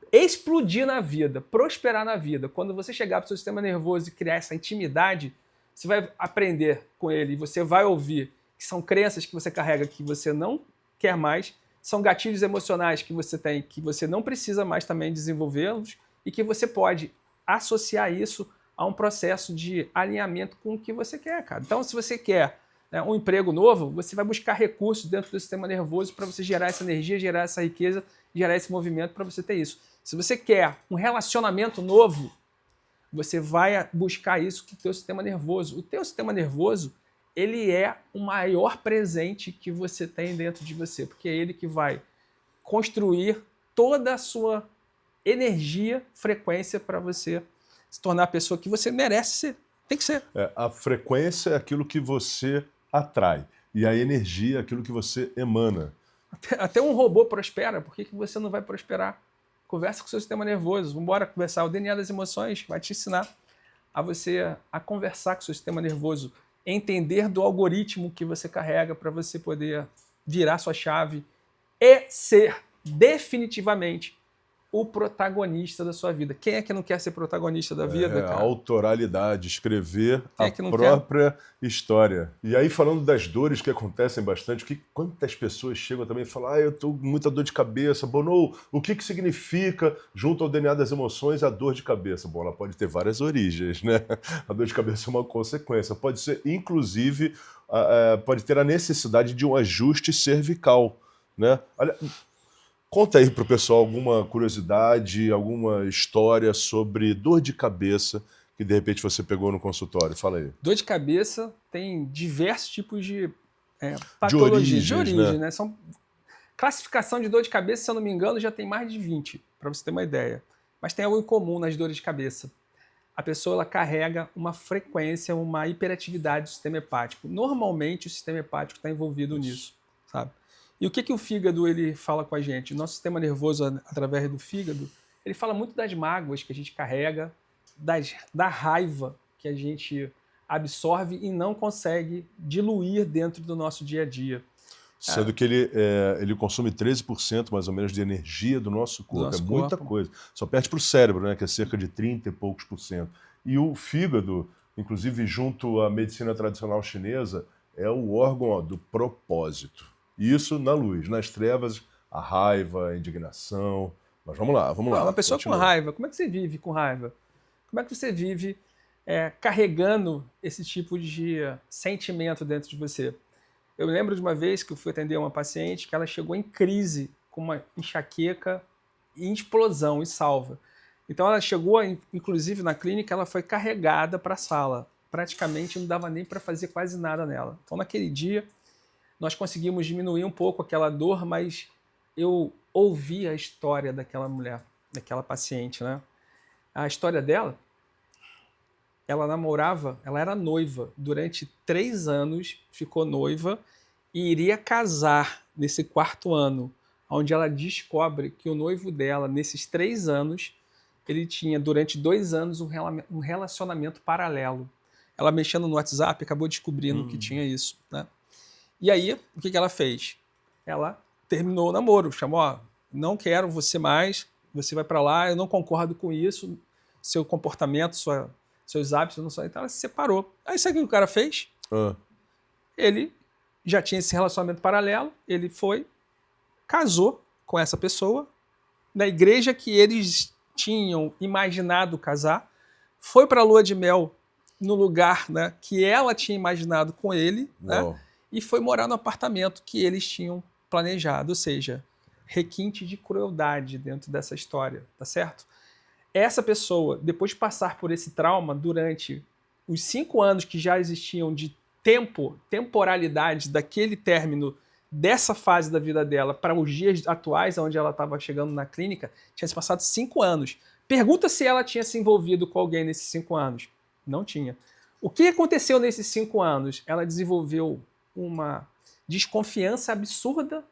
explodir na vida, prosperar na vida. Quando você chegar para o seu sistema nervoso e criar essa intimidade, você vai aprender com ele e você vai ouvir que são crenças que você carrega que você não quer mais, são gatilhos emocionais que você tem que você não precisa mais também desenvolvê-los e que você pode associar isso a um processo de alinhamento com o que você quer, cara. Então, se você quer, né, um emprego novo, você vai buscar recursos dentro do sistema nervoso para você gerar essa energia, gerar essa riqueza, gerar esse movimento para você ter isso. Se você quer um relacionamento novo, você vai buscar isso com o teu sistema nervoso. O teu sistema nervoso, ele é o maior presente que você tem dentro de você, porque é ele que vai construir toda a sua energia, frequência para você se tornar a pessoa que você merece ser. Tem que ser. A frequência é aquilo que você atrai e a energia é aquilo que você emana. Até um robô prospera, por que você não vai prosperar? Conversa com o seu sistema nervoso, vamos embora conversar. O DNA das emoções vai te ensinar a você a conversar com o seu sistema nervoso, entender do algoritmo que você carrega para você poder virar sua chave e ser definitivamente o protagonista da sua vida. Quem é que não quer ser protagonista da vida, cara? A autoralidade, escrever a própria história. E aí, falando das dores que acontecem bastante, quantas pessoas chegam também e falam: eu tô com muita dor de cabeça. Bono, o que significa, junto ao DNA das emoções, a dor de cabeça? Bom, ela pode ter várias origens, né? A dor de cabeça é uma consequência. Pode ser, inclusive, pode ter a necessidade de um ajuste cervical, né? Olha, conta aí para o pessoal alguma curiosidade, alguma história sobre dor de cabeça que de repente você pegou no consultório. Fala aí. Dor de cabeça tem diversos tipos de patologias, de origem, né? São classificação de dor de cabeça, se eu não me engano, já tem mais de 20, para você ter uma ideia. Mas tem algo em comum nas dores de cabeça. A pessoa ela carrega uma frequência, uma hiperatividade do sistema hepático. Normalmente o sistema hepático está envolvido nisso, sabe? E o que o fígado ele fala com a gente? O nosso sistema nervoso, através do fígado, ele fala muito das mágoas que a gente carrega, da raiva que a gente absorve e não consegue diluir dentro do nosso dia a dia. Sendo que ele consome 13% mais ou menos de energia do nosso corpo. É muita coisa. Só perde para o cérebro, né, que é cerca de 30 e poucos por cento. E o fígado, inclusive junto à medicina tradicional chinesa, é o órgão do propósito. Isso na luz, nas trevas, a raiva, a indignação. Mas vamos lá. Uma pessoa com raiva, como é que você vive com raiva? Como é que você vive carregando esse tipo de sentimento dentro de você? Eu lembro de uma vez que eu fui atender uma paciente que ela chegou em crise, com uma enxaqueca em explosão, e salva. Então ela chegou, inclusive na clínica, ela foi carregada para a sala. Praticamente não dava nem para fazer quase nada nela. Então naquele dia nós conseguimos diminuir um pouco aquela dor, mas eu ouvi a história daquela mulher, daquela paciente, né? A história dela, ela namorava, ela era noiva, durante 3 anos ficou noiva e iria casar nesse 4º ano, onde ela descobre que o noivo dela, nesses 3 anos, ele tinha, durante 2 anos, um relacionamento paralelo. Ela mexendo no WhatsApp, acabou descobrindo que tinha isso, né? E aí, o que ela fez? Ela terminou o namoro, chamou, não quero você mais, você vai para lá, eu não concordo com isso, seu comportamento, seus hábitos, não sei. Então ela se separou. Aí sabe o que o cara fez? Ele já tinha esse relacionamento paralelo, ele foi, casou com essa pessoa, na igreja que eles tinham imaginado casar, foi para a lua de mel no lugar, né, que ela tinha imaginado com ele, né? E foi morar no apartamento que eles tinham planejado, ou seja, requinte de crueldade dentro dessa história, tá certo? Essa pessoa, depois de passar por esse trauma durante os 5 anos que já existiam de temporalidade daquele término dessa fase da vida dela para os dias atuais, onde ela estava chegando na clínica, tinha se passado 5 anos. Pergunta se ela tinha se envolvido com alguém nesses 5 anos. Não tinha. O que aconteceu nesses 5 anos? Ela desenvolveu uma desconfiança absurda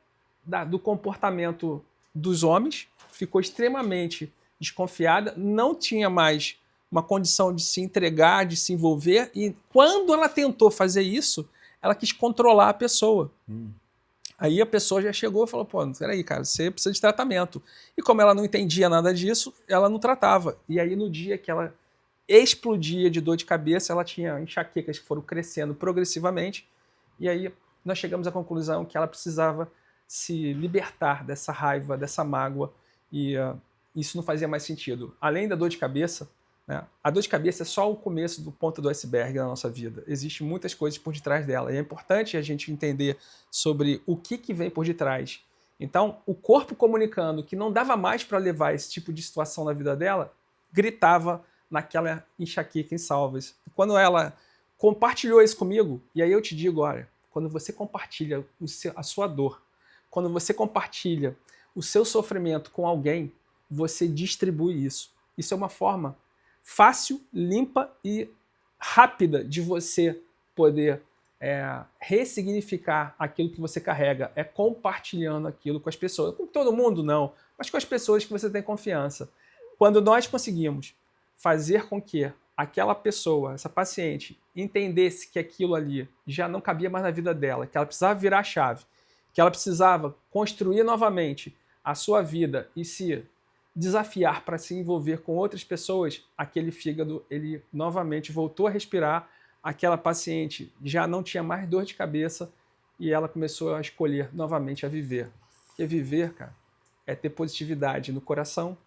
do comportamento dos homens, ficou extremamente desconfiada, não tinha mais uma condição de se entregar, de se envolver, e quando ela tentou fazer isso, ela quis controlar a pessoa. Aí a pessoa já chegou e falou, pô, peraí, cara, você precisa de tratamento. E como ela não entendia nada disso, ela não tratava. E aí no dia que ela explodia de dor de cabeça, ela tinha enxaquecas que foram crescendo progressivamente, e aí nós chegamos à conclusão que ela precisava se libertar dessa raiva, dessa mágoa, e isso não fazia mais sentido. Além da dor de cabeça, né, a dor de cabeça é só o começo do ponto do iceberg na nossa vida. Existem muitas coisas por detrás dela, e é importante a gente entender sobre o que vem por detrás. Então, o corpo comunicando que não dava mais para levar esse tipo de situação na vida dela, gritava naquela enxaqueca em salvas. Quando ela compartilhou isso comigo, e aí eu te digo, olha, quando você compartilha a sua dor, quando você compartilha o seu sofrimento com alguém, você distribui isso. Isso é uma forma fácil, limpa e rápida de você poder ressignificar aquilo que você carrega. É compartilhando aquilo com as pessoas. Com todo mundo, não, mas com as pessoas que você tem confiança. Quando nós conseguimos fazer com que aquela pessoa, essa paciente, entendesse que aquilo ali já não cabia mais na vida dela, que ela precisava virar a chave, que ela precisava construir novamente a sua vida e se desafiar para se envolver com outras pessoas, aquele fígado, ele novamente voltou a respirar, aquela paciente já não tinha mais dor de cabeça e ela começou a escolher novamente a viver. Porque viver, cara, é ter positividade no coração,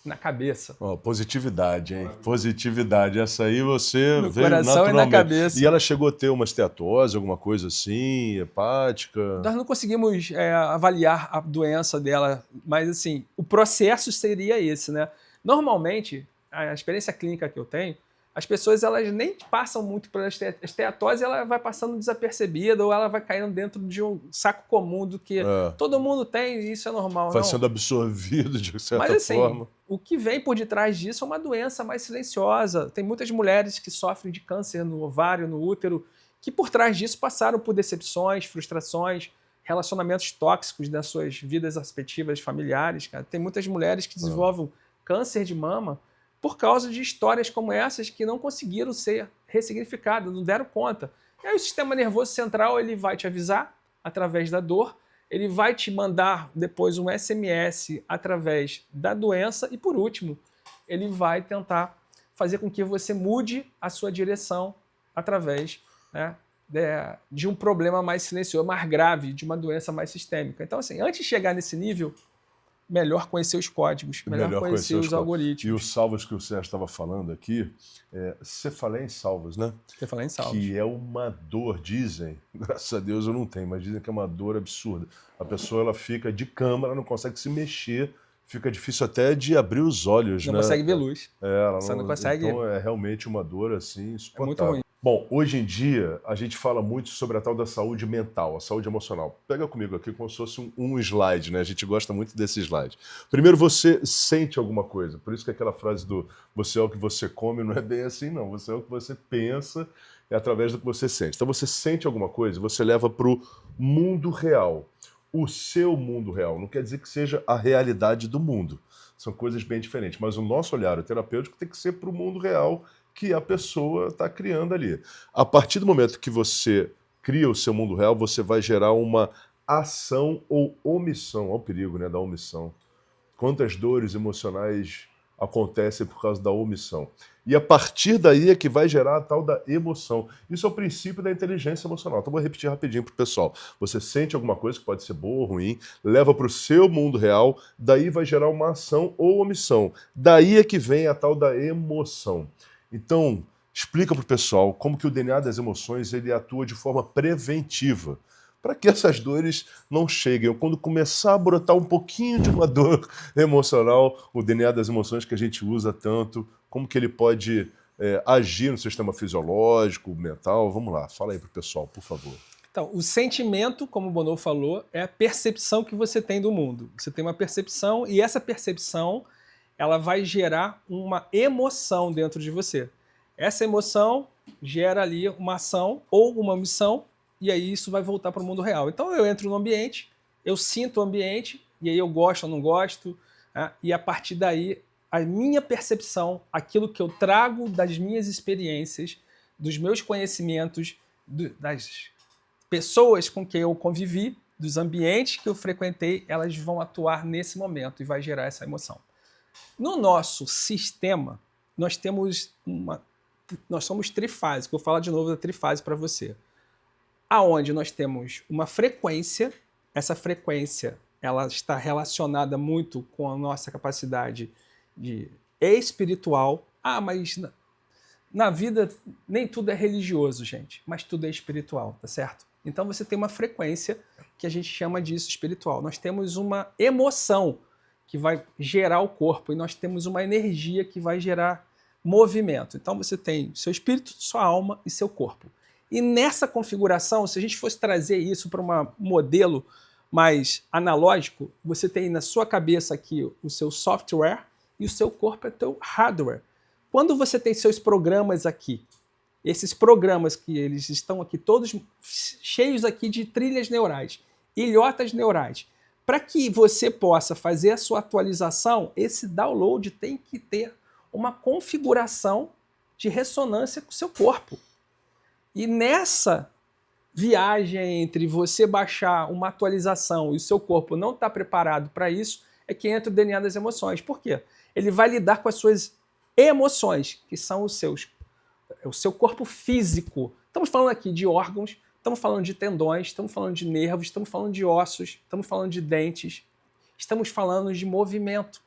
na cabeça. Oh, positividade, hein? Positividade. Essa aí você No veio coração naturalmente. e na cabeça. E ela chegou a ter uma esteatose, alguma coisa assim, hepática? Nós não conseguimos avaliar a doença dela, mas assim, o processo seria esse, né? Normalmente, a experiência clínica que eu tenho, as pessoas elas nem passam muito pela esteatose, ela vai passando desapercebida ou ela vai caindo dentro de um saco comum do que todo mundo tem e isso é normal. Vai não. sendo absorvido de certa Mas, assim, forma. O que vem por detrás disso é uma doença mais silenciosa. Tem muitas mulheres que sofrem de câncer no ovário, no útero, que por trás disso passaram por decepções, frustrações, relacionamentos tóxicos nas suas vidas afetivas, familiares. Cara. Tem muitas mulheres que desenvolvem câncer de mama por causa de histórias como essas que não conseguiram ser ressignificadas, não deram conta. E aí o sistema nervoso central ele vai te avisar através da dor, ele vai te mandar depois um SMS através da doença e, por último, ele vai tentar fazer com que você mude a sua direção através, né, de um problema mais silencioso, mais grave, de uma doença mais sistêmica. Então, assim, antes de chegar nesse nível, melhor conhecer os códigos, melhor conhecer os algoritmos. E os salvos que o Sérgio estava falando aqui, você fala em salvos, né? Você fala em salvos. Que é uma dor, dizem, graças a Deus eu não tenho, mas dizem que é uma dor absurda. A pessoa ela fica de cama, ela não consegue se mexer, fica difícil até de abrir os olhos. Não né? consegue ver luz. Ela Você não consegue. Então é realmente uma dor assim insuportável. É muito ruim. Bom, hoje em dia a gente fala muito sobre a tal da saúde mental, a saúde emocional. Pega comigo aqui como se fosse um slide, né? A gente gosta muito desse slide. Primeiro, você sente alguma coisa. Por isso que aquela frase do você é o que você come não é bem assim, não. Você é o que você pensa, é através do que você sente. Então você sente alguma coisa, você leva para o mundo real. O seu mundo real. Não quer dizer que seja a realidade do mundo. São coisas bem diferentes. Mas o nosso olhar terapêutico tem que ser para o mundo real que a pessoa está criando ali. A partir do momento que você cria o seu mundo real, você vai gerar uma ação ou omissão. Olha o perigo, né, da omissão. Quantas dores emocionais acontecem por causa da omissão. E a partir daí é que vai gerar a tal da emoção. Isso é o princípio da inteligência emocional. Então vou repetir rapidinho para o pessoal. Você sente alguma coisa que pode ser boa ou ruim, leva para o seu mundo real, daí vai gerar uma ação ou omissão. Daí é que vem a tal da emoção. Então, explica para o pessoal como que o DNA das emoções ele atua de forma preventiva, para que essas dores não cheguem. Quando começar a brotar um pouquinho de uma dor emocional, o DNA das emoções que a gente usa tanto, como que ele pode agir no sistema fisiológico, mental? Vamos lá, fala aí para o pessoal, por favor. Então, o sentimento, como o Bono falou, é a percepção que você tem do mundo. Você tem uma percepção e essa percepção ela vai gerar uma emoção dentro de você. Essa emoção gera ali uma ação ou uma omissão, e aí isso vai voltar para o mundo real. Então eu entro no ambiente, eu sinto o ambiente, e aí eu gosto ou não gosto, né? E a partir daí, a minha percepção, aquilo que eu trago das minhas experiências, dos meus conhecimentos, das pessoas com quem eu convivi, dos ambientes que eu frequentei, elas vão atuar nesse momento e vai gerar essa emoção. No nosso sistema, nós somos trifásicos. Vou falar de novo da trifase para você. Aonde nós temos uma frequência, essa frequência ela está relacionada muito com a nossa capacidade de espiritual. Mas na vida nem tudo é religioso, gente, mas tudo é espiritual, tá certo? Então você tem uma frequência que a gente chama disso espiritual. Nós temos uma emoção que vai gerar o corpo e nós temos uma energia que vai gerar movimento. Então você tem seu espírito, sua alma e seu corpo. E nessa configuração, se a gente fosse trazer isso para um modelo mais analógico, você tem na sua cabeça aqui o seu software e o seu corpo é o seu hardware. Quando você tem seus programas aqui, esses programas que eles estão aqui todos cheios aqui de trilhas neurais, ilhotas neurais, para que você possa fazer a sua atualização, esse download tem que ter uma configuração de ressonância com o seu corpo. E nessa viagem entre você baixar uma atualização e o seu corpo não está preparado para isso, é que entra o DNA das emoções. Por quê? Ele vai lidar com as suas emoções, que são o seu corpo físico. Estamos falando aqui de órgãos, estamos falando de tendões, estamos falando de nervos, estamos falando de ossos, estamos falando de dentes, estamos falando de movimento.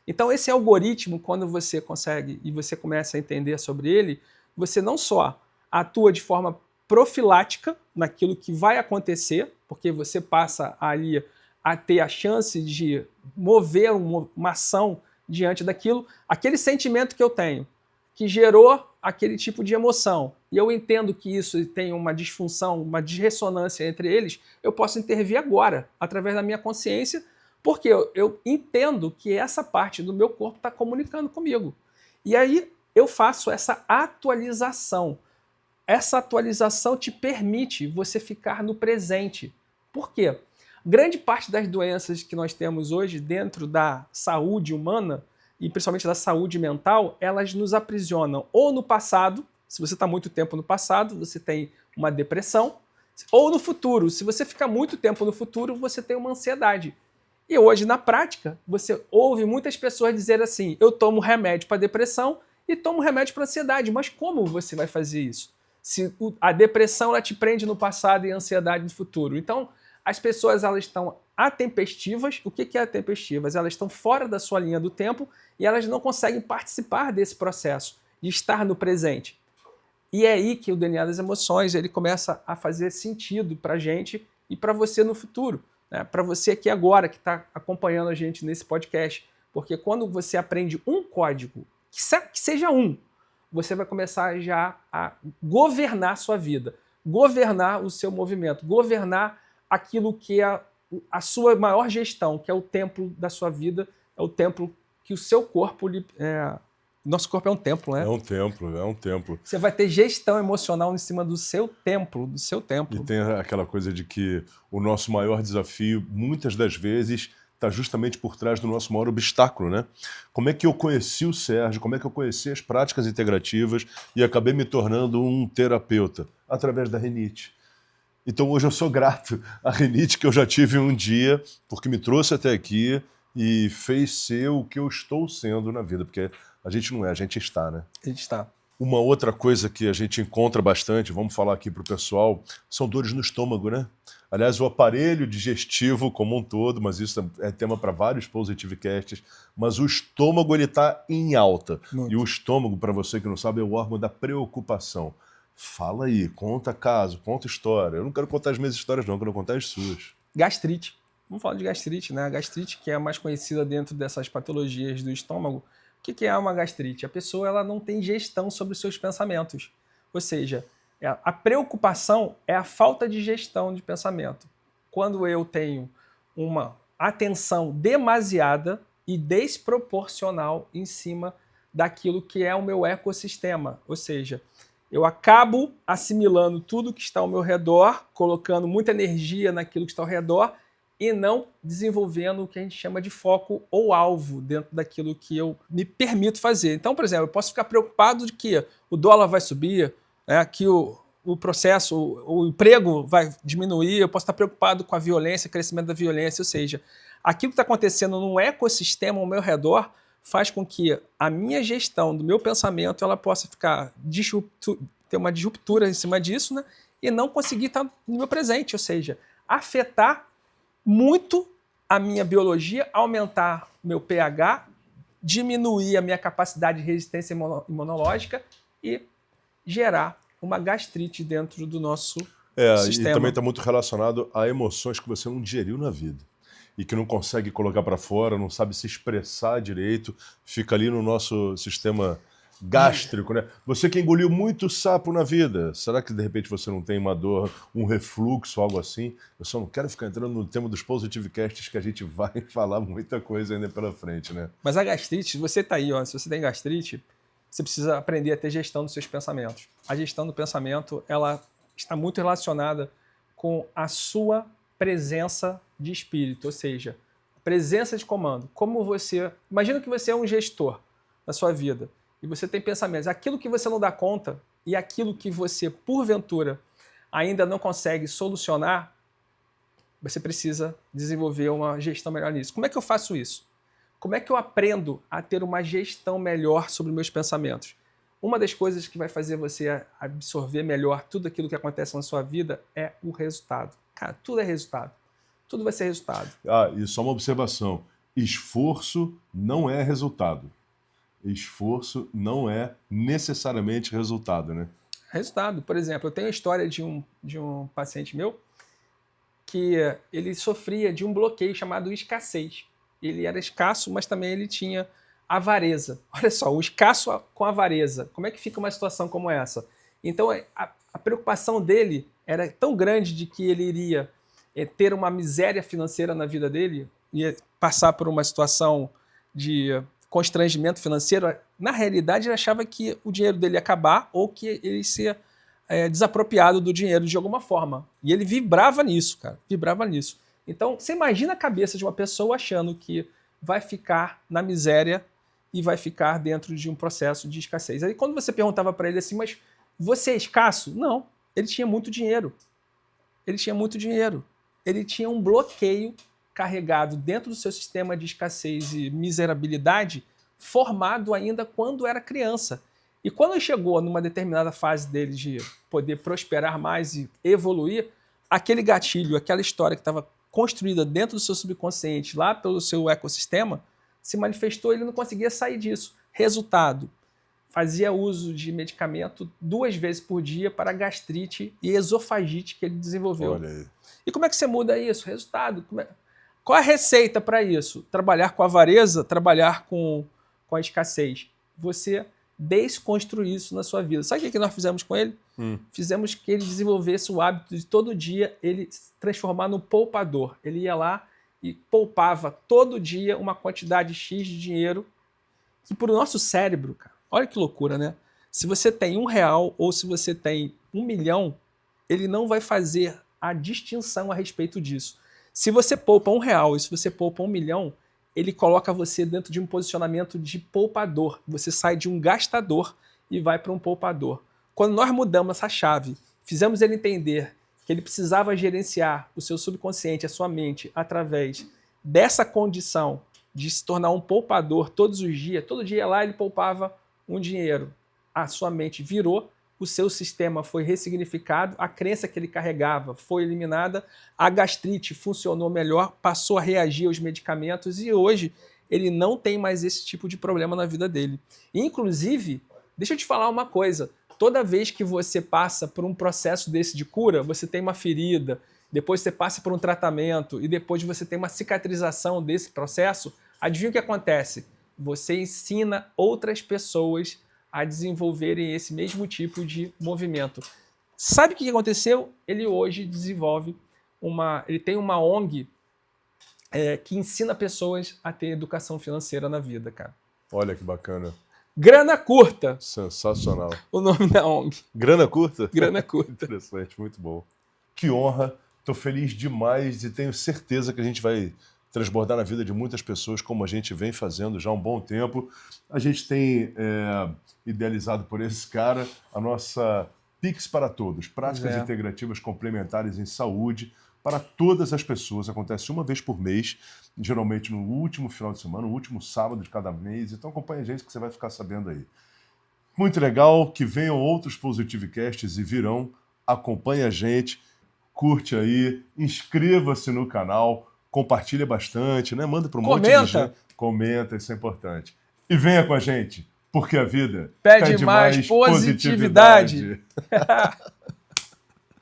Então esse algoritmo, quando você consegue e você começa a entender sobre ele, você não só atua de forma profilática naquilo que vai acontecer, porque você passa ali a ter a chance de mover uma ação diante daquilo, aquele sentimento que eu tenho, que gerou aquele tipo de emoção, e eu entendo que isso tem uma disfunção, uma desressonância entre eles, eu posso intervir agora, através da minha consciência, porque eu entendo que essa parte do meu corpo está comunicando comigo. E aí eu faço essa atualização. Essa atualização te permite você ficar no presente. Por quê? Grande parte das doenças que nós temos hoje dentro da saúde humana, e principalmente da saúde mental, elas nos aprisionam ou no passado, se você está muito tempo no passado, você tem uma depressão, ou no futuro, se você ficar muito tempo no futuro, você tem uma ansiedade. E hoje, na prática, você ouve muitas pessoas dizer assim, eu tomo remédio para depressão e tomo remédio para ansiedade, mas como você vai fazer isso? Se a depressão ela te prende no passado e a ansiedade no futuro. Então, as pessoas elas estão atempestivas. O que é atempestivas? Elas estão fora da sua linha do tempo e elas não conseguem participar desse processo de estar no presente. E é aí que o DNA das emoções ele começa a fazer sentido para a gente e para você no futuro, né? Para você aqui agora que está acompanhando a gente nesse podcast. Porque quando você aprende um código, que seja um, você vai começar já a governar a sua vida, governar o seu movimento, governar aquilo que é a sua maior gestão, que é o templo da sua vida, é o templo que o seu corpo... Nosso corpo é um templo, né? É um templo, é um templo. Você vai ter gestão emocional em cima do seu templo, do seu templo. E tem aquela coisa de que o nosso maior desafio, muitas das vezes, está justamente por trás do nosso maior obstáculo, né? Como é que eu conheci o Sérgio, como é que eu conheci as práticas integrativas e acabei me tornando um terapeuta? Através da rinite. Então hoje eu sou grato à rinite que eu já tive um dia, porque me trouxe até aqui e fez ser o que eu estou sendo na vida, porque a gente não é, a gente está, né? A gente está. Uma outra coisa que a gente encontra bastante, vamos falar aqui para o pessoal, são dores no estômago, né? Aliás, o aparelho digestivo como um todo, mas isso é tema para vários Positive Casts, mas o estômago ele está em alta. Muito. E o estômago, para você que não sabe, é o órgão da preocupação. Fala aí, conta caso, conta história. Eu não quero contar as minhas histórias não, eu quero contar as suas. Gastrite. Vamos falar de gastrite, né? A gastrite que é a mais conhecida dentro dessas patologias do estômago. O que é uma gastrite? A pessoa ela não tem gestão sobre os seus pensamentos. Ou seja, a preocupação é a falta de gestão de pensamento. Quando eu tenho uma atenção demasiada e desproporcional em cima daquilo que é o meu ecossistema. Ou seja, eu acabo assimilando tudo que está ao meu redor, colocando muita energia naquilo que está ao redor e não desenvolvendo o que a gente chama de foco ou alvo dentro daquilo que eu me permito fazer. Então, por exemplo, eu posso ficar preocupado de que o dólar vai subir, né, que o processo, o emprego vai diminuir, eu posso estar preocupado com a violência, o crescimento da violência, ou seja, aquilo que está acontecendo num ecossistema ao meu redor faz com que a minha gestão do meu pensamento ela possa ficar ter uma disruptura em cima disso, né? E não conseguir estar no meu presente, ou seja, afetar muito a minha biologia, aumentar meu pH, diminuir a minha capacidade de resistência imunológica e gerar uma gastrite dentro do nosso sistema. E também está muito relacionado a emoções que você não digeriu na vida e que não consegue colocar para fora, não sabe se expressar direito, fica ali no nosso sistema gástrico, né? Você que engoliu muito sapo na vida, será que de repente você não tem uma dor, um refluxo, algo assim? Eu só não quero ficar entrando no tema dos Positive Casts, que a gente vai falar muita coisa ainda pela frente, né? Mas a gastrite, você tá aí, ó, se você tem gastrite, você precisa aprender a ter gestão dos seus pensamentos. A gestão do pensamento, ela está muito relacionada com a sua presença de espírito, ou seja, presença de comando. Como você... Imagina que você é um gestor na sua vida e você tem pensamentos. Aquilo que você não dá conta e aquilo que você, porventura, ainda não consegue solucionar, você precisa desenvolver uma gestão melhor nisso. Como é que eu faço isso? Como é que eu aprendo a ter uma gestão melhor sobre meus pensamentos? Uma das coisas que vai fazer você absorver melhor tudo aquilo que acontece na sua vida é o resultado. Cara, tudo é resultado. Tudo vai ser resultado. E só uma observação. Esforço não é resultado. Esforço não é necessariamente resultado, né? Resultado. Por exemplo, eu tenho a história de um paciente meu que ele sofria de um bloqueio chamado escassez. Ele era escasso, mas também ele tinha avareza. Olha só, o escasso com avareza. Como é que fica uma situação como essa? Então, a preocupação dele era tão grande de que ele iria ter uma miséria financeira na vida dele, ia passar por uma situação de constrangimento financeiro. Na realidade, ele achava que o dinheiro dele ia acabar ou que ele ia ser desapropriado do dinheiro de alguma forma. E ele vibrava nisso, cara. Vibrava nisso. Então, você imagina a cabeça de uma pessoa achando que vai ficar na miséria e vai ficar dentro de um processo de escassez. Aí, quando você perguntava para ele assim, mas você é escasso? Não. Ele tinha muito dinheiro. Ele tinha muito dinheiro. Ele tinha um bloqueio carregado dentro do seu sistema de escassez e miserabilidade, formado ainda quando era criança. E quando ele chegou numa determinada fase dele de poder prosperar mais e evoluir, aquele gatilho, aquela história que estava construída dentro do seu subconsciente, lá pelo seu ecossistema, se manifestou e ele não conseguia sair disso. Resultado, fazia uso de medicamento 2 vezes por dia para gastrite e esofagite que ele desenvolveu. Olha aí. E como é que você muda isso? Resultado. Qual a receita para isso? Trabalhar com a avareza, trabalhar com a escassez. Você desconstruir isso na sua vida. Sabe o que nós fizemos com ele? Fizemos que ele desenvolvesse o hábito de todo dia ele se transformar no poupador. Ele ia lá e poupava todo dia uma quantidade X de dinheiro que para o nosso cérebro, cara, olha que loucura, né? Se você tem R$1 ou se você tem 1 milhão, ele não vai fazer a distinção a respeito disso. Se você poupa R$1 e se você poupa 1 milhão, ele coloca você dentro de um posicionamento de poupador. Você sai de um gastador e vai para um poupador. Quando nós mudamos essa chave, fizemos ele entender que ele precisava gerenciar o seu subconsciente, a sua mente, através dessa condição de se tornar um poupador todos os dias. Todo dia lá ele poupava um dinheiro. A sua mente virou, o seu sistema foi ressignificado, a crença que ele carregava foi eliminada, a gastrite funcionou melhor, passou a reagir aos medicamentos e hoje ele não tem mais esse tipo de problema na vida dele. Inclusive, deixa eu te falar uma coisa, toda vez que você passa por um processo desse de cura, você tem uma ferida, depois você passa por um tratamento e depois você tem uma cicatrização desse processo, adivinha o que acontece? Você ensina outras pessoas a desenvolverem esse mesmo tipo de movimento. Sabe o que aconteceu? Ele hoje desenvolve ele tem uma ONG que ensina pessoas a ter educação financeira na vida, cara. Olha que bacana. Grana Curta. Sensacional. O nome da ONG. Grana Curta? Grana Curta. Interessante, muito bom. Que honra. Estou feliz demais e tenho certeza que a gente vai transbordar na vida de muitas pessoas, como a gente vem fazendo já há um bom tempo. A gente tem idealizado por esse cara a nossa Pix para todos, práticas integrativas complementares em saúde para todas as pessoas. Acontece uma vez por mês, geralmente no último final de semana, no último sábado de cada mês. Então acompanha a gente que você vai ficar sabendo aí. Muito legal, que venham outros Positivecasts e virão. Acompanha a gente, curte aí, inscreva-se no canal, compartilha bastante, né? Manda para um monte de gente. Comenta, isso é importante. E venha com a gente, porque a vida pede mais positividade.